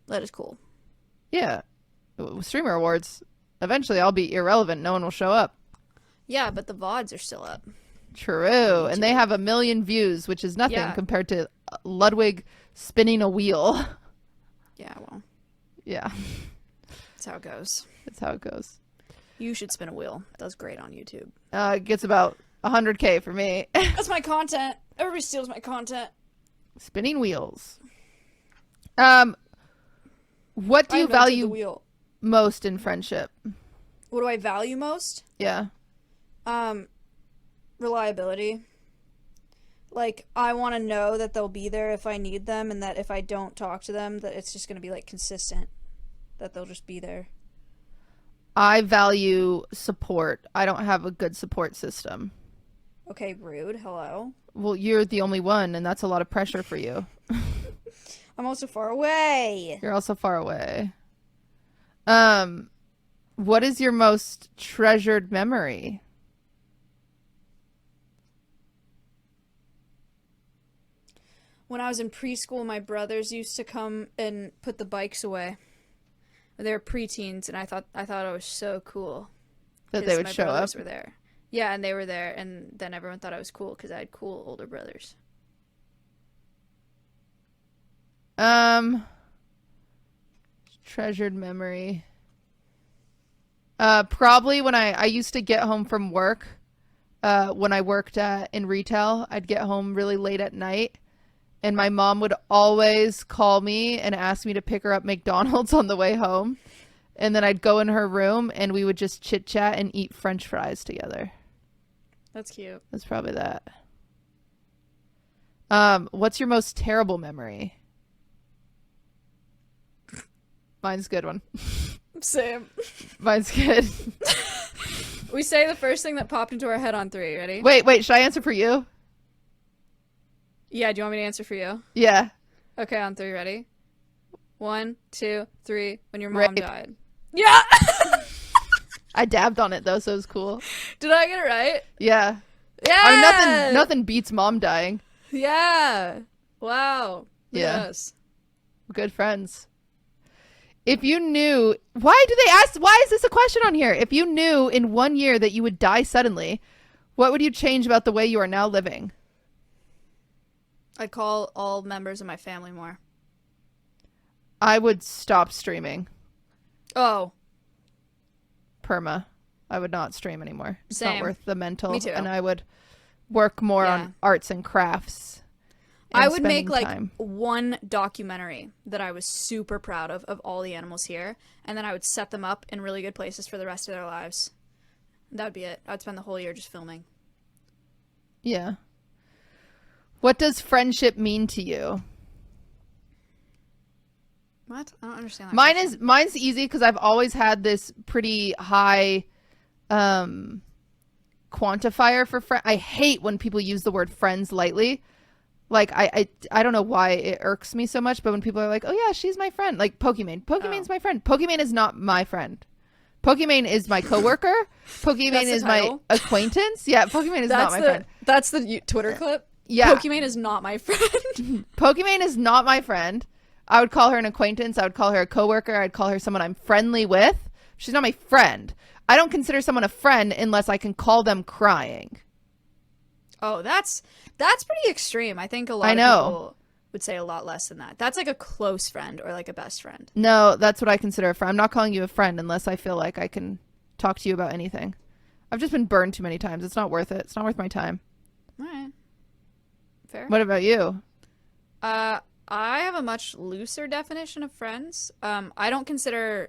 That is cool. Yeah. Streamer Awards. Eventually I'll be irrelevant. No one will show up. Yeah, but the VODs are still up. True. And they have 1 million views, which is nothing Yeah. compared to Ludwig spinning a wheel. Yeah, well, Yeah. that's how it goes. That's how it goes. You should spin a wheel. It does great on YouTube. It gets about 100K for me. That's my content. Everybody steals my content. Spinning wheels. What do I you invented the value wheel. most in friendship? What do I value most? Yeah. Reliability. Like, I want to know that they'll be there if I need them, and that if I don't talk to them, that it's just going to be, like, consistent. That they'll just be there. I value support. I don't have a good support system. Okay, rude. Hello. Well, you're the only one, and that's a lot of pressure for you. I'm also far away. You're also far away. What is your most treasured memory? When I was in preschool, my brothers used to come and put the bikes away. They were preteens, and I thought it was so cool That they would my show up? brothers were there. Yeah, and they were there, and then everyone thought I was cool because I had cool older brothers. Treasured memory. Probably when I used to get home from work, when I worked in retail, I'd get home really late at night, and my mom would always call me and ask me to pick her up McDonald's on the way home. And then I'd go in her room and we would just chit chat and eat French fries together. That's cute. That's probably that. What's your most terrible memory? Mine's a good one. Same. Mine's good. We say the first thing that popped into our head on 3. Ready? Wait, should I answer for you? Yeah, do you want me to answer for you? Yeah. Okay, on 3. Ready? 1, 2, 3. When your mom Rape. died. Yeah! I dabbed on it though, so it was cool. Did I get it right? Yeah. Yeah! I mean, nothing beats mom dying. Yeah! Wow. Look Yeah. at us. Good friends. If you knew, why is this a question on here? If you knew in 1 year that you would die suddenly, what would you change about the way you are now living? I'd call all members of my family more. I would stop streaming. Oh. Perma. I would not stream anymore. It's Same. not worth the mental. Me too. And I would work more Yeah. on arts and crafts. and I would make spending like time. one documentary that I was super proud of all the animals here, and then I would set them up in really good places for the rest of their lives. That would be it. I'd spend the whole year just filming. Yeah. What does friendship mean to you? What? I don't understand that. Mine's easy because I've always had this pretty high quantifier for friend. I hate when people use the word friends lightly. Like I don't know why it irks me so much, but when people are like, "Oh yeah, she's my friend," like Pokemon's my friend. Pokemon is not my friend. Pokemon is my coworker. Pokemon is my acquaintance. Yeah, Pokemon is not my friend. That's the Twitter clip. Yeah, Pokemon is not my friend. Pokemon is not my friend. I would call her an acquaintance. I would call her a coworker. I'd call her someone I'm friendly with. She's not my friend. I don't consider someone a friend unless I can call them crying. Oh, that's pretty extreme. I think a lot of people would say a lot less than that. That's like a close friend or like a best friend. No, that's what I consider a friend. I'm not calling you a friend unless I feel like I can talk to you about anything. I've just been burned too many times. It's not worth it. It's not worth my time. All right. Fair. What about you? I have a much looser definition of friends. I don't consider...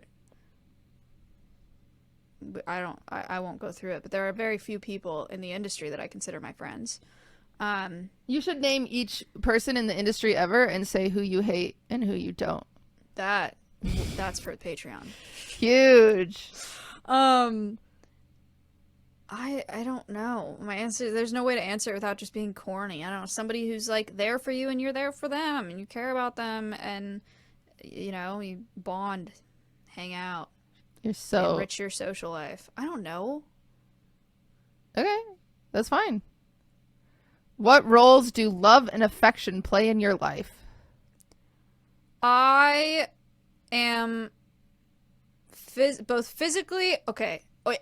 I won't go through it, but there are very few people in the industry that I consider my friends. You should name each person in the industry ever and say who you hate and who you don't. That's for Patreon. Huge. I don't know. My answer, there's no way to answer it without just being corny. I don't know. Somebody who's like there for you and you're there for them and you care about them and you know, you bond, hang out. You're so enrich your social life. I don't know. Okay, that's fine. What roles do love and affection play in your life? I am both physically,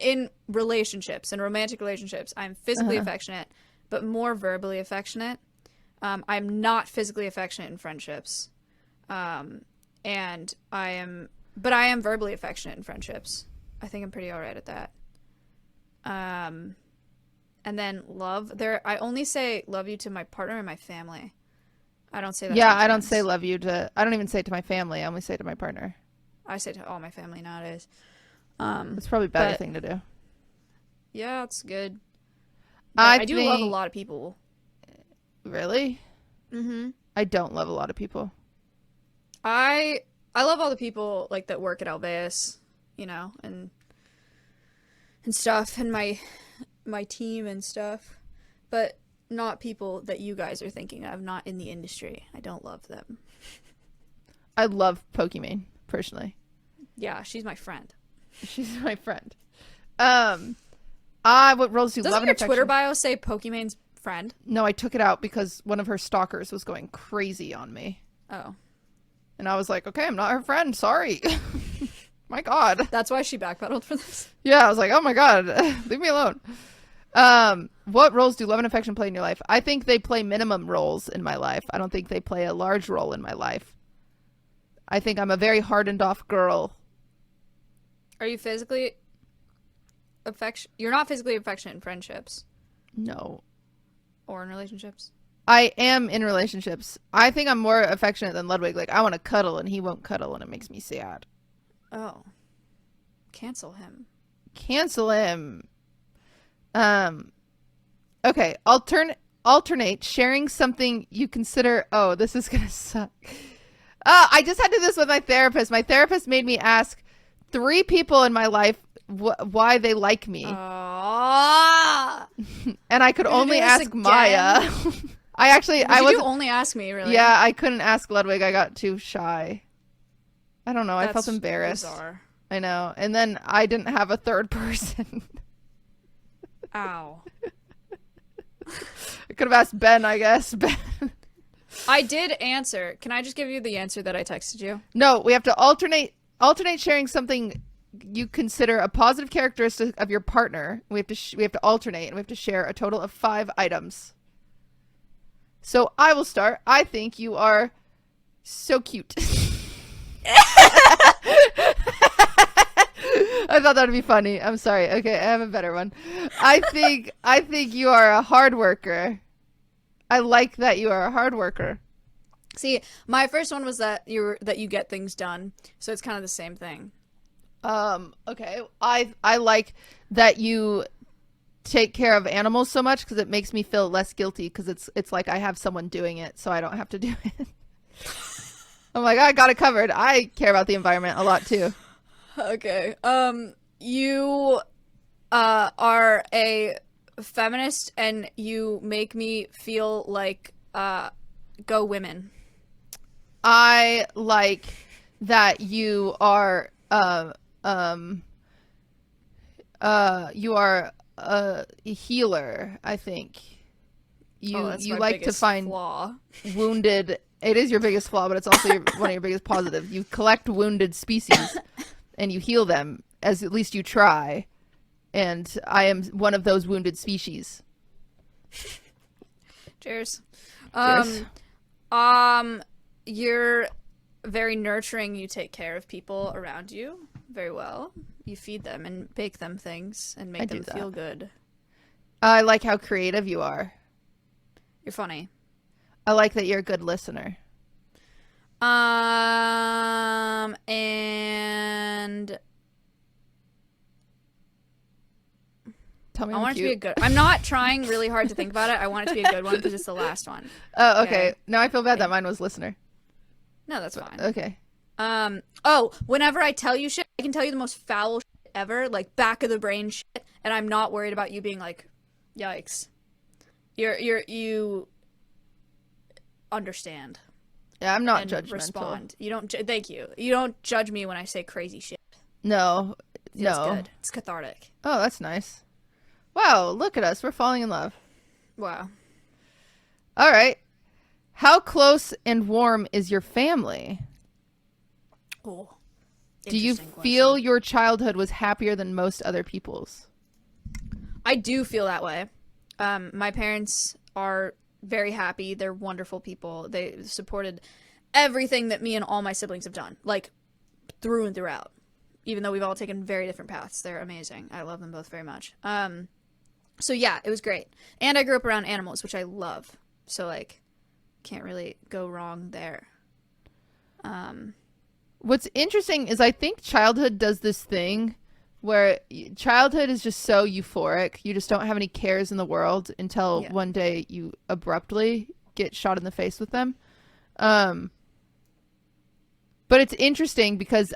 in relationships and romantic relationships, I'm physically affectionate, but more verbally affectionate. I'm not physically affectionate in friendships. and I am verbally affectionate in friendships. I think I'm pretty all right at that. And then love. I only say love you to my partner and my family. I don't say that. Yeah, to my I don't friends. say love you to. I don't even say it to my family. I only say it to my partner. I say to all my family nowadays. It's probably a better thing to do. Yeah, it's good. But I do love a lot of people. Really? Mm-hmm. I don't love a lot of people. I love all the people like that work at Alveus, and stuff, and my team and stuff, but not people that you guys are thinking of, not in the industry. I don't love them. I love Pokimane, personally. Yeah, she's my friend. She's my friend. What roles do Doesn't love and your affection? Twitter bio say Pokimane's friend? No, I took it out because one of her stalkers was going crazy on me. Oh. And I was like, okay, I'm not her friend. Sorry. My God. That's why she backpedaled for this. Yeah, I was like, oh my God, leave me alone. What roles do love and affection play in your life? I think they play minimum roles in my life. I don't think they play a large role in my life. I think I'm a very hardened off girl. Are you physically You're not physically affectionate in friendships No. or in relationships? I am in relationships. I think I'm more affectionate than Ludwig. Like, I want to cuddle and he won't cuddle and it makes me sad. Oh. Cancel him. Cancel him. Okay. Alternate sharing something you consider. Oh, this is gonna suck. I just had to do this with my therapist. My therapist made me ask 3 people in my life why they like me. Aww. And I could only ask Maya. You only ask me, really? Yeah, I couldn't ask Ludwig. I got too shy. I don't know. I felt embarrassed. Bizarre. I know. And then I didn't have a third person. Ow. I could have asked Ben, I guess. Ben. I did answer. Can I just give you the answer that I texted you? No, we have to alternate sharing something you consider a positive characteristic of your partner. We have to alternate, and we have to share a total of 5 items. So I will start. I think you are so cute. I thought that would be funny. I'm sorry. Okay, I have a better one. I think you are a hard worker. I like that you are a hard worker. See, my first one was that you get things done. So it's kind of the same thing. Okay. I like that you take care of animals so much because it makes me feel less guilty because it's like I have someone doing it so I don't have to do it. I'm like, I got it covered. I care about the environment a lot too. Okay. You are a feminist and you make me feel like go women. I like that you are you are a healer, I think. You like to find flaw. Wounded. It is your biggest flaw, but it's also one of your biggest positives. You collect wounded species and you heal them, as at least you try. And I am one of those wounded species. Cheers. Cheers. You're very nurturing. You take care of people around you very well. You feed them and bake them things and make them feel good. I like how creative you are. You're funny. I like that you're a good listener. And Tell me I want it cute. to be a good. I'm not trying really hard to think about it. I want it to be a good one because it's the last one. Oh, okay. Now I feel bad that mine was listener. No, that's fine. Okay. Whenever I tell you shit, I can tell you the most foul shit ever, like back of the brain shit, and I'm not worried about you being like, yikes. You understand. Yeah, I'm not and judgmental. Respond. You don't. Thank you. You don't judge me when I say crazy shit. No. Feels No. good. It's cathartic. Oh, that's nice. Wow, look at us. We're falling in love. Wow. All right. How close and warm is your family? Oh. Do you feel your childhood was happier than most other people's? I do feel that way. My parents are very happy. They're wonderful people. They supported everything that me and all my siblings have done, like through and throughout. Even though we've all taken very different paths, they're amazing. I love them both very much. So yeah, it was great. And I grew up around animals, which I love. So like, can't really go wrong there. What's interesting is I think childhood does this thing where childhood is just so euphoric. You just don't have any cares in the world until one day you abruptly get shot in the face with them. But it's interesting because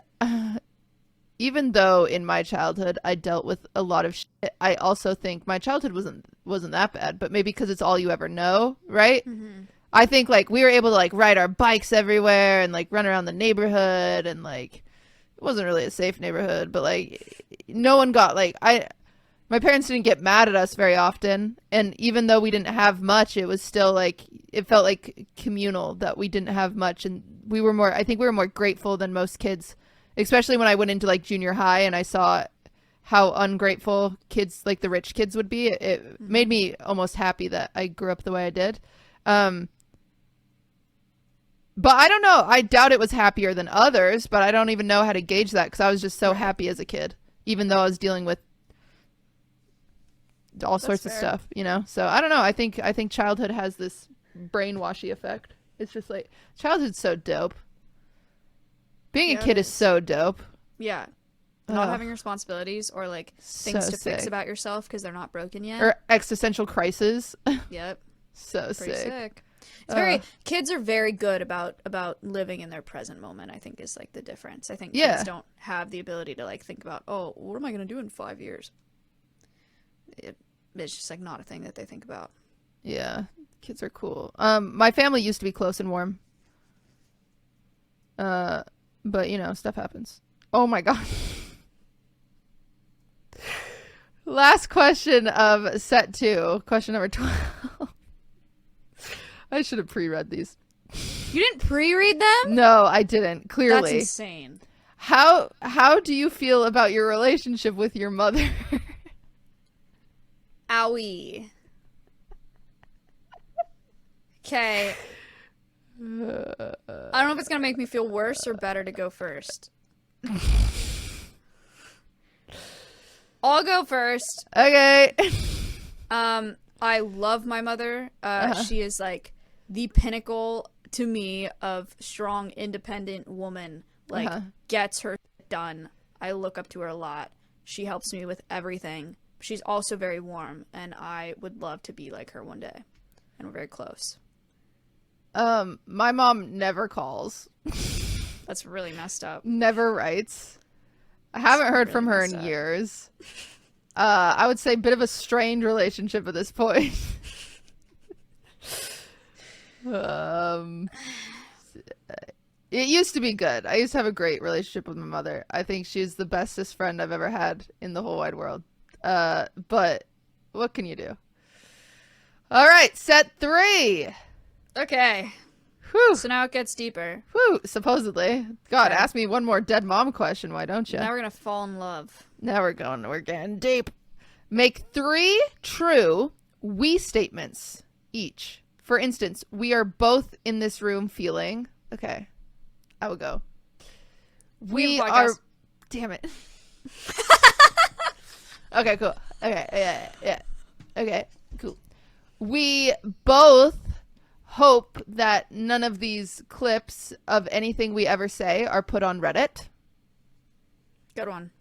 even though in my childhood I dealt with a lot of shit, I also think my childhood wasn't that bad, but maybe because it's all you ever know, right? Mm-hmm. I think like we were able to like ride our bikes everywhere and like run around the neighborhood, and like it wasn't really a safe neighborhood, but like no one got like my parents didn't get mad at us very often, and even though we didn't have much, it was still like it felt like communal that we didn't have much, and I think we were more grateful than most kids. Especially when I went into like junior high and I saw how ungrateful kids, like the rich kids, would be. It made me almost happy that I grew up the way I did. But I don't know. I doubt it was happier than others, but I don't even know how to gauge that because I was just so happy as a kid, even though I was dealing with all sorts of stuff, you know? So I don't know. I think childhood has this brainwashy effect. It's just like childhood's so dope. Being a kid is so dope. Yeah. Not having responsibilities or like things to fix about yourself because they're not broken yet. Or existential crisis. Yep. So pretty sick. It's kids are very good about living in their present moment, I think is like the difference. I think kids don't have the ability to like think about, oh, what am I going to do in 5 years? It's just like not a thing that they think about. Yeah. Kids are cool. My family used to be close and warm. But, you know, stuff happens. Oh, my God. Last question of set 2. Question number 12. I should have pre-read these. You didn't pre-read them? No, I didn't. Clearly. That's insane. How do you feel about your relationship with your mother? Owie. Okay. I don't know if it's gonna make me feel worse or better to go first. I'll go first. Okay. I love my mother. She is like the pinnacle to me of strong, independent woman. Like gets her done. I look up to her a lot. She helps me with everything. She's also very warm, and I would love to be like her one day. And we're very close. My mom never calls. That's really messed up. Never writes. I haven't heard from her in years. I would say a bit of a strained relationship at this point. It used to be good. I used to have a great relationship with my mother. I think she's the bestest friend I've ever had in the whole wide world. But what can you do? All right, set 3. Okay. Whew. So now it gets deeper. Whew, supposedly. God, ask me one more dead mom question, why don't you? Now we're gonna fall in love. Now we're getting deep. Make 3 true we statements each. For instance, we are both in this room feeling. Okay, I will go. We are. Damn it. Okay, cool. Okay, yeah. Okay, cool. We both hope that none of these clips of anything we ever say are put on Reddit. Good one.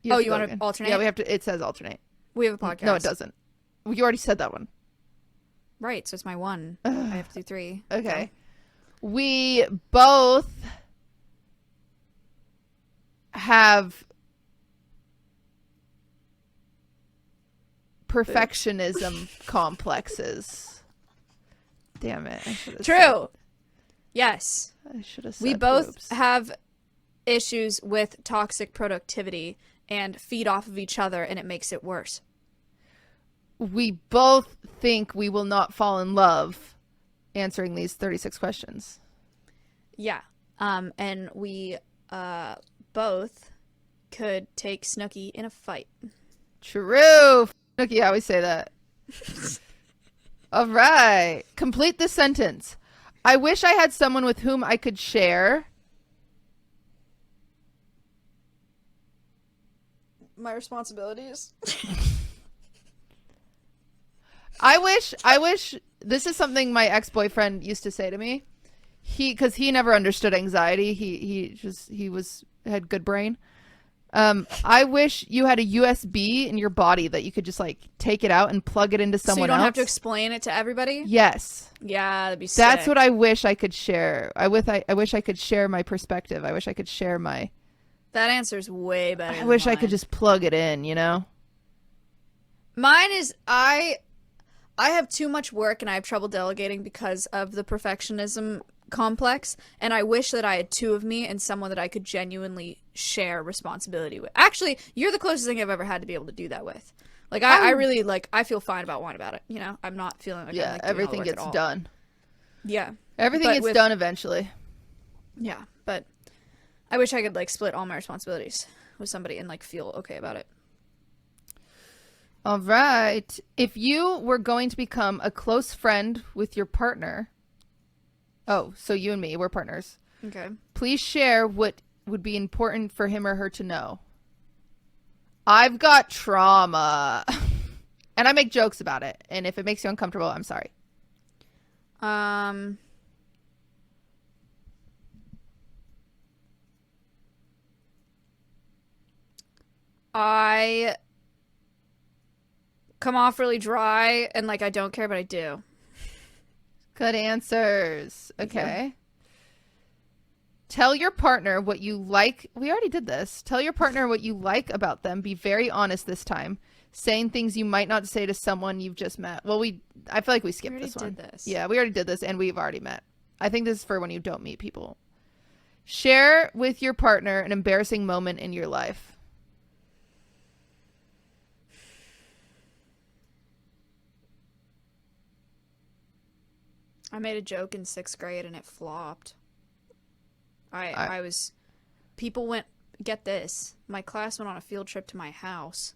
You want to alternate? Yeah, we have to. It says alternate. We have a podcast. No, it doesn't. You already said that one. Right, so it's my one. I have to do 3. Okay. We both have perfectionism complexes. Damn it. True. Yes. I should have said we both boobs. have issues with toxic productivity and feed off of each other, and it makes it worse. We both think we will not fall in love answering these 36 questions. Yeah. And we both could take Snooki in a fight. True. Snooki, I always say that. All right. Complete the sentence. I wish I had someone with whom I could share. My responsibilities. I wish this is something my ex-boyfriend used to say to me. Because he never understood anxiety. He had good brain. I wish you had a USB in your body that you could just like take it out and plug it into someone else. So you don't have to explain it to everybody? Yes. Yeah, that'd be sick. That's what I wish I could share. I wish I could share my perspective. I wish I could share my... That answer's way better. I wish I could just plug it in, you know? Mine is I have too much work and I have trouble delegating because of the perfectionism complex, and I wish that I had two of me and someone that I could genuinely share responsibility with. Actually, you're the closest thing I've ever had to be able to do that with. Like I really like, I feel fine about one about it, you know? I'm not feeling like I'm, like, everything gets done. Yeah. Everything gets done eventually. Yeah, but I wish I could like split all my responsibilities with somebody and like feel okay about it. All right. If you were going to become a close friend with your partner... Oh, so you and me, we're partners. Okay. Please share what would be important for him or her to know. I've got trauma. And I make jokes about it. And if it makes you uncomfortable, I'm sorry. I come off really dry and like I don't care, but I do. Good answers. Okay. Tell your partner what you like. We already did this. Tell your partner what you like about them. Be very honest this time. Saying things you might not say to someone you've just met. Well, I feel like we skipped this one. Did this. Yeah, we already did this and we've already met. I think this is for when you don't meet people. Share with your partner an embarrassing moment in your life. I made a joke in 6th grade and it flopped. People went, get this, my class went on a field trip to my house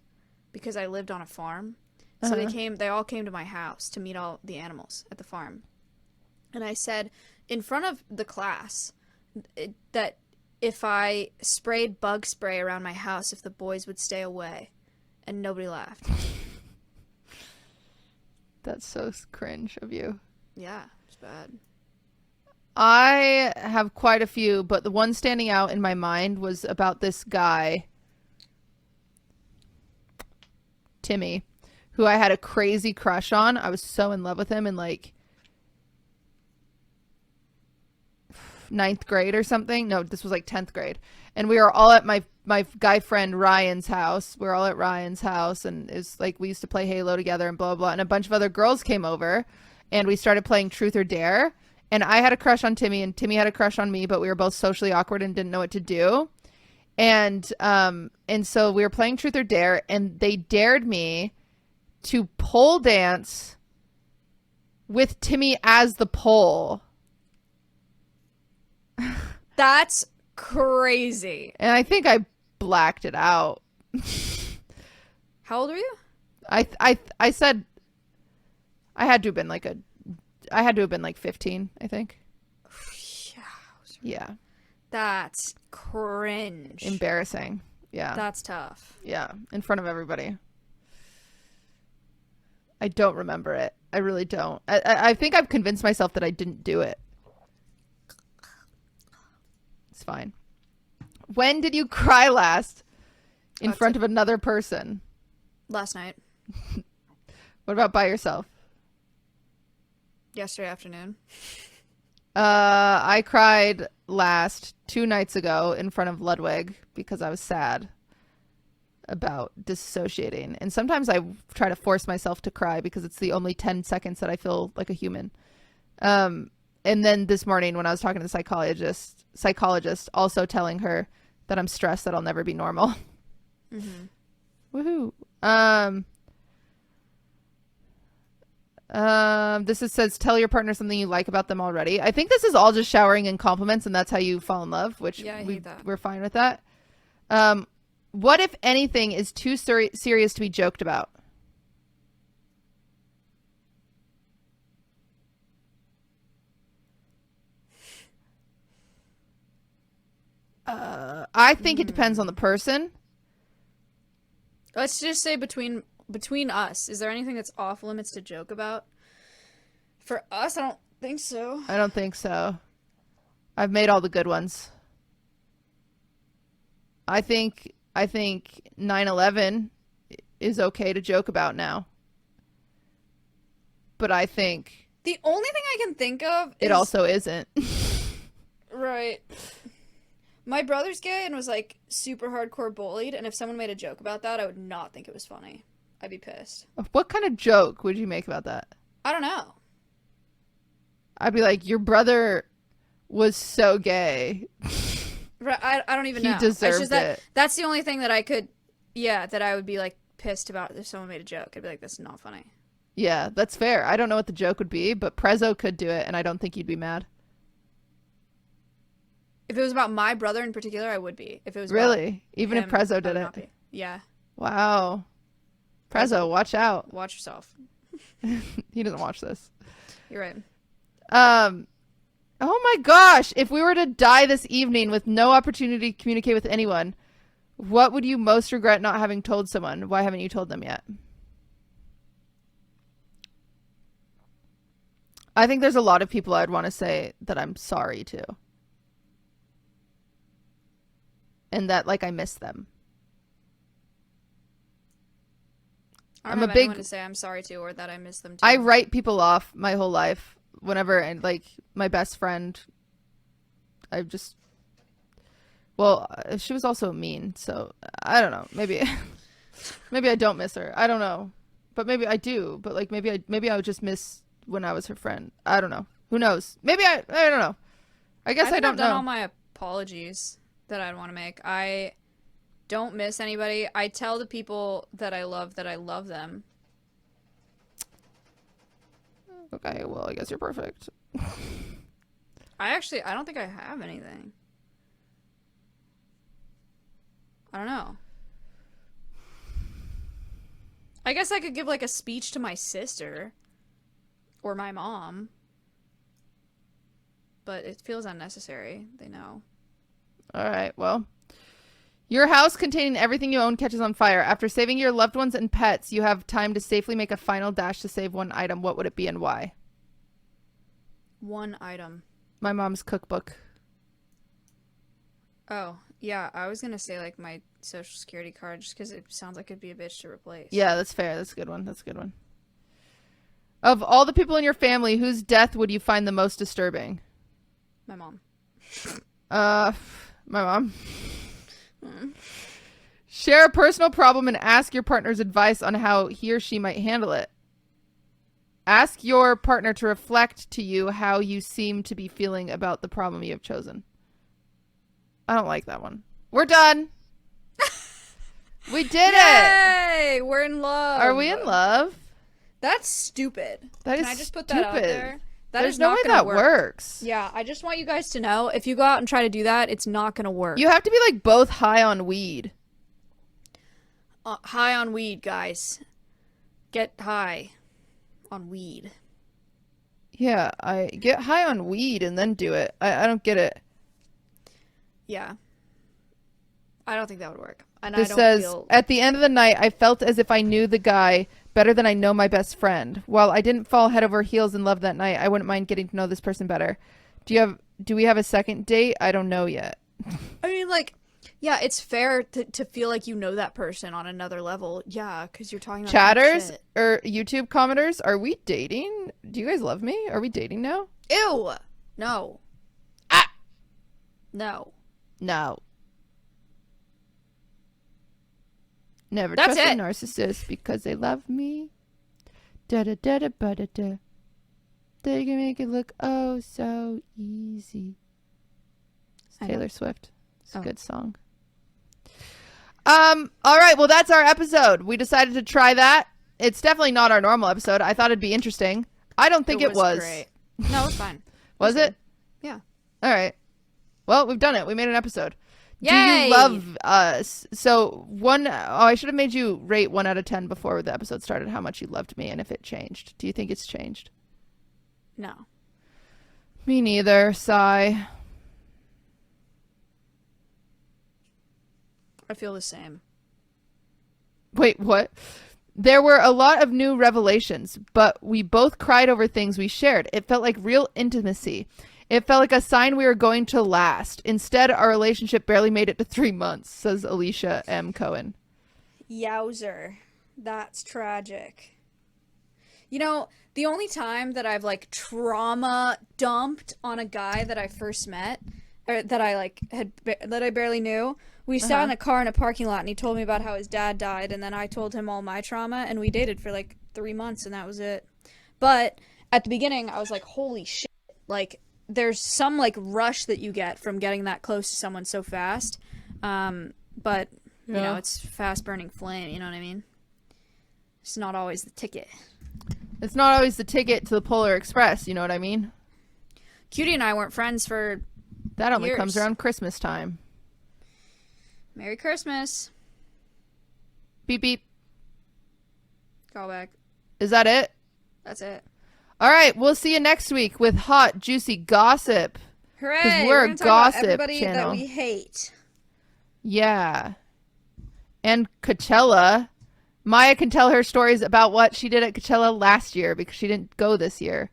because I lived on a farm. So they all came to my house to meet all the animals at the farm. And I said in front of the class that if I sprayed bug spray around my house, if the boys would stay away. And nobody laughed. That's so cringe of you. Yeah. Bad. I have quite a few, but the one standing out in my mind was about this guy, Timmy, who I had a crazy crush on. I was so in love with him in like 9th grade or something. No, this was like 10th grade. And we were all at my guy friend Ryan's house. We were all at Ryan's house, and it's like we used to play Halo together and blah, blah, blah. And a bunch of other girls came over. And we started playing Truth or Dare. And I had a crush on Timmy, and Timmy had a crush on me, but we were both socially awkward and didn't know what to do. And so we were playing Truth or Dare, and they dared me to pole dance with Timmy as the pole. That's crazy. And I think I blacked it out. How old are you? I said I had to have been like 15, I think. Yeah. That's cringe. Embarrassing. Yeah. That's tough. Yeah. In front of everybody. I don't remember it. I really don't. I think I've convinced myself that I didn't do it. It's fine. When did you cry last in front of another person? Last night. What about by yourself? Yesterday afternoon. I cried last 2 nights ago in front of Ludwig because I was sad about disassociating. And sometimes I try to force myself to cry because it's the only 10 seconds that I feel like a human. And then this morning when I was talking to the psychologist also telling her that I'm stressed that I'll never be normal. Mm-hmm. Woohoo. Says tell your partner something you like about them already. I think this is all just showering in compliments, and that's how you fall in love, which I hate that. We're fine with that. What, if anything, is too serious to be joked about? I think it depends on the person. Let's just say between us, is there anything that's off limits to joke about? For us, I don't think so. I don't think so. I've made all the good ones. I think 9/11 is okay to joke about now. But I think The only thing I can think of it is... also isn't. Right. My brother's gay and was, like, super hardcore bullied, and if someone made a joke about that, I would not think it was funny. I'd be pissed. What kind of joke would you make about that? I don't know. I'd be like, your brother was so gay. I don't even know. He deserved It's just that, it. That's the only thing that I could... Yeah, that I would be, like, pissed about if someone made a joke. I'd be like, that's not funny. Yeah, that's fair. I don't know what the joke would be, but Prezzo could do it, and I don't think you'd be mad. If it was about my brother in particular, I would be. If it was Really? about Even him, if Prezzo I would did not it? be. Yeah. Wow. Prezzo, watch out. Watch yourself. He doesn't watch this. You're right. Oh my gosh. If we were to die this evening with no opportunity to communicate with anyone, what would you most regret not having told someone? Why haven't you told them yet? I think there's a lot of people I'd want to say that I'm sorry to. And that, like, I miss them. I I'm don't a have big- anyone to say I'm sorry to or that I miss them too. I write people off my whole life. Whenever, and like my best friend, I just, well, she was also mean, so I don't know. Maybe I don't miss her. I don't know, but maybe I do. But like maybe I would just miss when I was her friend. I don't know. Who knows? Maybe I don't know. I guess I don't I've done know. all my apologies that I'd want to make. I don't miss anybody. I tell the people that I love them. Okay, well, I guess you're perfect. I don't think I have anything. I don't know. I guess I could give like a speech to my sister or my mom. But it feels unnecessary. They know. All right, well. Your house containing everything you own catches on fire. After saving your loved ones and pets, you have time to safely make a final dash to save one item. What would it be and why? One item. My mom's cookbook. Oh, yeah. I was going to say like my social security card just because it sounds like it'd be a bitch to replace. Yeah, that's fair. That's a good one. That's a good one. Of all the people in your family, whose death would you find the most disturbing? My mom. My mom. Share a personal problem and ask your partner's advice on how he or she might handle it. Ask your partner to reflect to you how you seem to be feeling about the problem you have chosen. I don't like that one. We're done. We did it. Yay! We're in love. Are we in love? That's stupid. That Can is I just put that out stupid. there? That There's is no not way gonna that work. works. Yeah, I just want you guys to know if you go out and try to do that, it's not gonna work. You have to be like both high on weed. High on weed, guys. Get high on weed. Yeah, I get high on weed and then do it. I don't get it. Yeah. I don't think that would work. And This I don't says, feel... at the end of the night, I felt as if I knew the guy better than I know my best friend. While I didn't fall head over heels in love that night, I wouldn't mind getting to know this person better. Do we have a second date? I don't know yet. I mean, like, yeah, it's fair to feel like you know that person on another level. Yeah, because you're talking about Chatters shit. or YouTube commenters, are we dating? Do you guys love me? Are we dating now? Ew! No. Ah! No. No. Never That's trust a it. narcissist because they love me. Da da da da ba da da. They can make it look oh so easy. It's I know. Taylor Swift. It's a Oh. good song. All right, well that's our episode. We decided to try that. It's definitely not our normal episode. I thought it'd be interesting. I don't think it was. Great. No, it's fine. Was it? Yeah. All right. Well, we've done it. We made an episode. Do Yay! you love us? So I should have made you rate 1 out of 10 before the episode started how much you loved me and if it changed. Do you think it's changed? No. Me neither. Sigh. I feel the same. Wait, what? There were a lot of new revelations, but we both cried over things we shared. It felt like real intimacy. It felt like a sign we were going to last. Instead, our relationship barely made it to 3 months, says Alicia M. Cohen. Yowzer. That's tragic. You know, the only time that I've like trauma dumped on a guy that I first met, or that I like that I barely knew, we sat in a car in a parking lot and he told me about how his dad died, and then I told him all my trauma, and we dated for like 3 months and that was it. But at the beginning I was like, holy shit, like there's some like rush that you get from getting that close to someone so fast. But you know, it's fast burning flame, you know what I mean? It's not always the ticket. It's not always the ticket to the Polar Express, you know what I mean? Cutie and I weren't friends for that only years. Comes around Christmas time. Merry Christmas. Beep beep. Call back. Is that it? That's it. All right, we'll see you next week with hot, juicy gossip. Hooray! 'Cause we're a gonna talk about gossip everybody channel. that we hate. Yeah. And Coachella. Maya can tell her stories about what she did at Coachella last year because she didn't go this year.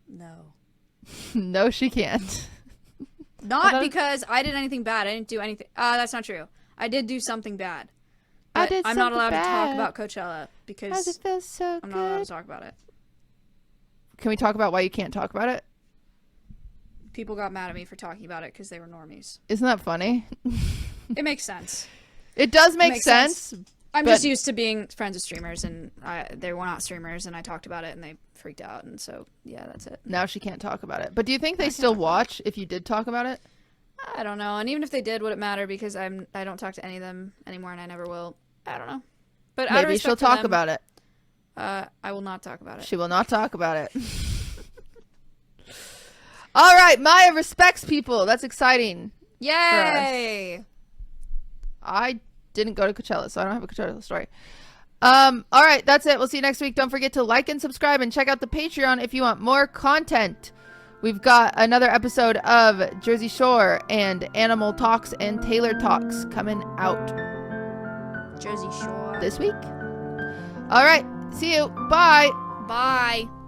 No. No, she can't. Not because I did anything bad. I didn't do anything. That's not true. I did do something bad. But I'm not allowed to talk about Coachella because it feels so I'm good. not allowed to talk about it. Can we talk about why you can't talk about it? People got mad at me for talking about it because they were normies. Isn't that funny? It makes sense. It does make makes sense. I'm but just used to being friends with streamers, and they were not streamers, and I talked about it, and they freaked out, and so, yeah, that's it. Now she can't talk about it. But do you think they still watch if you did talk about it? I don't know, and even if they did, would it matter? Because I don't talk to any of them anymore, and I never will. I don't know. But out of Maybe she'll respect for talk them, about it. I will not talk about it. She will not talk about it. All right, Maya respects people. That's exciting. Yay! I didn't go to Coachella, so I don't have a Coachella story. All right, that's it. We'll see you next week. Don't forget to like and subscribe and check out the Patreon if you want more content. We've got another episode of Jersey Shore and Animal Talks and Taylor Talks coming out Jersey Shore. this week. All right, see you. Bye. Bye.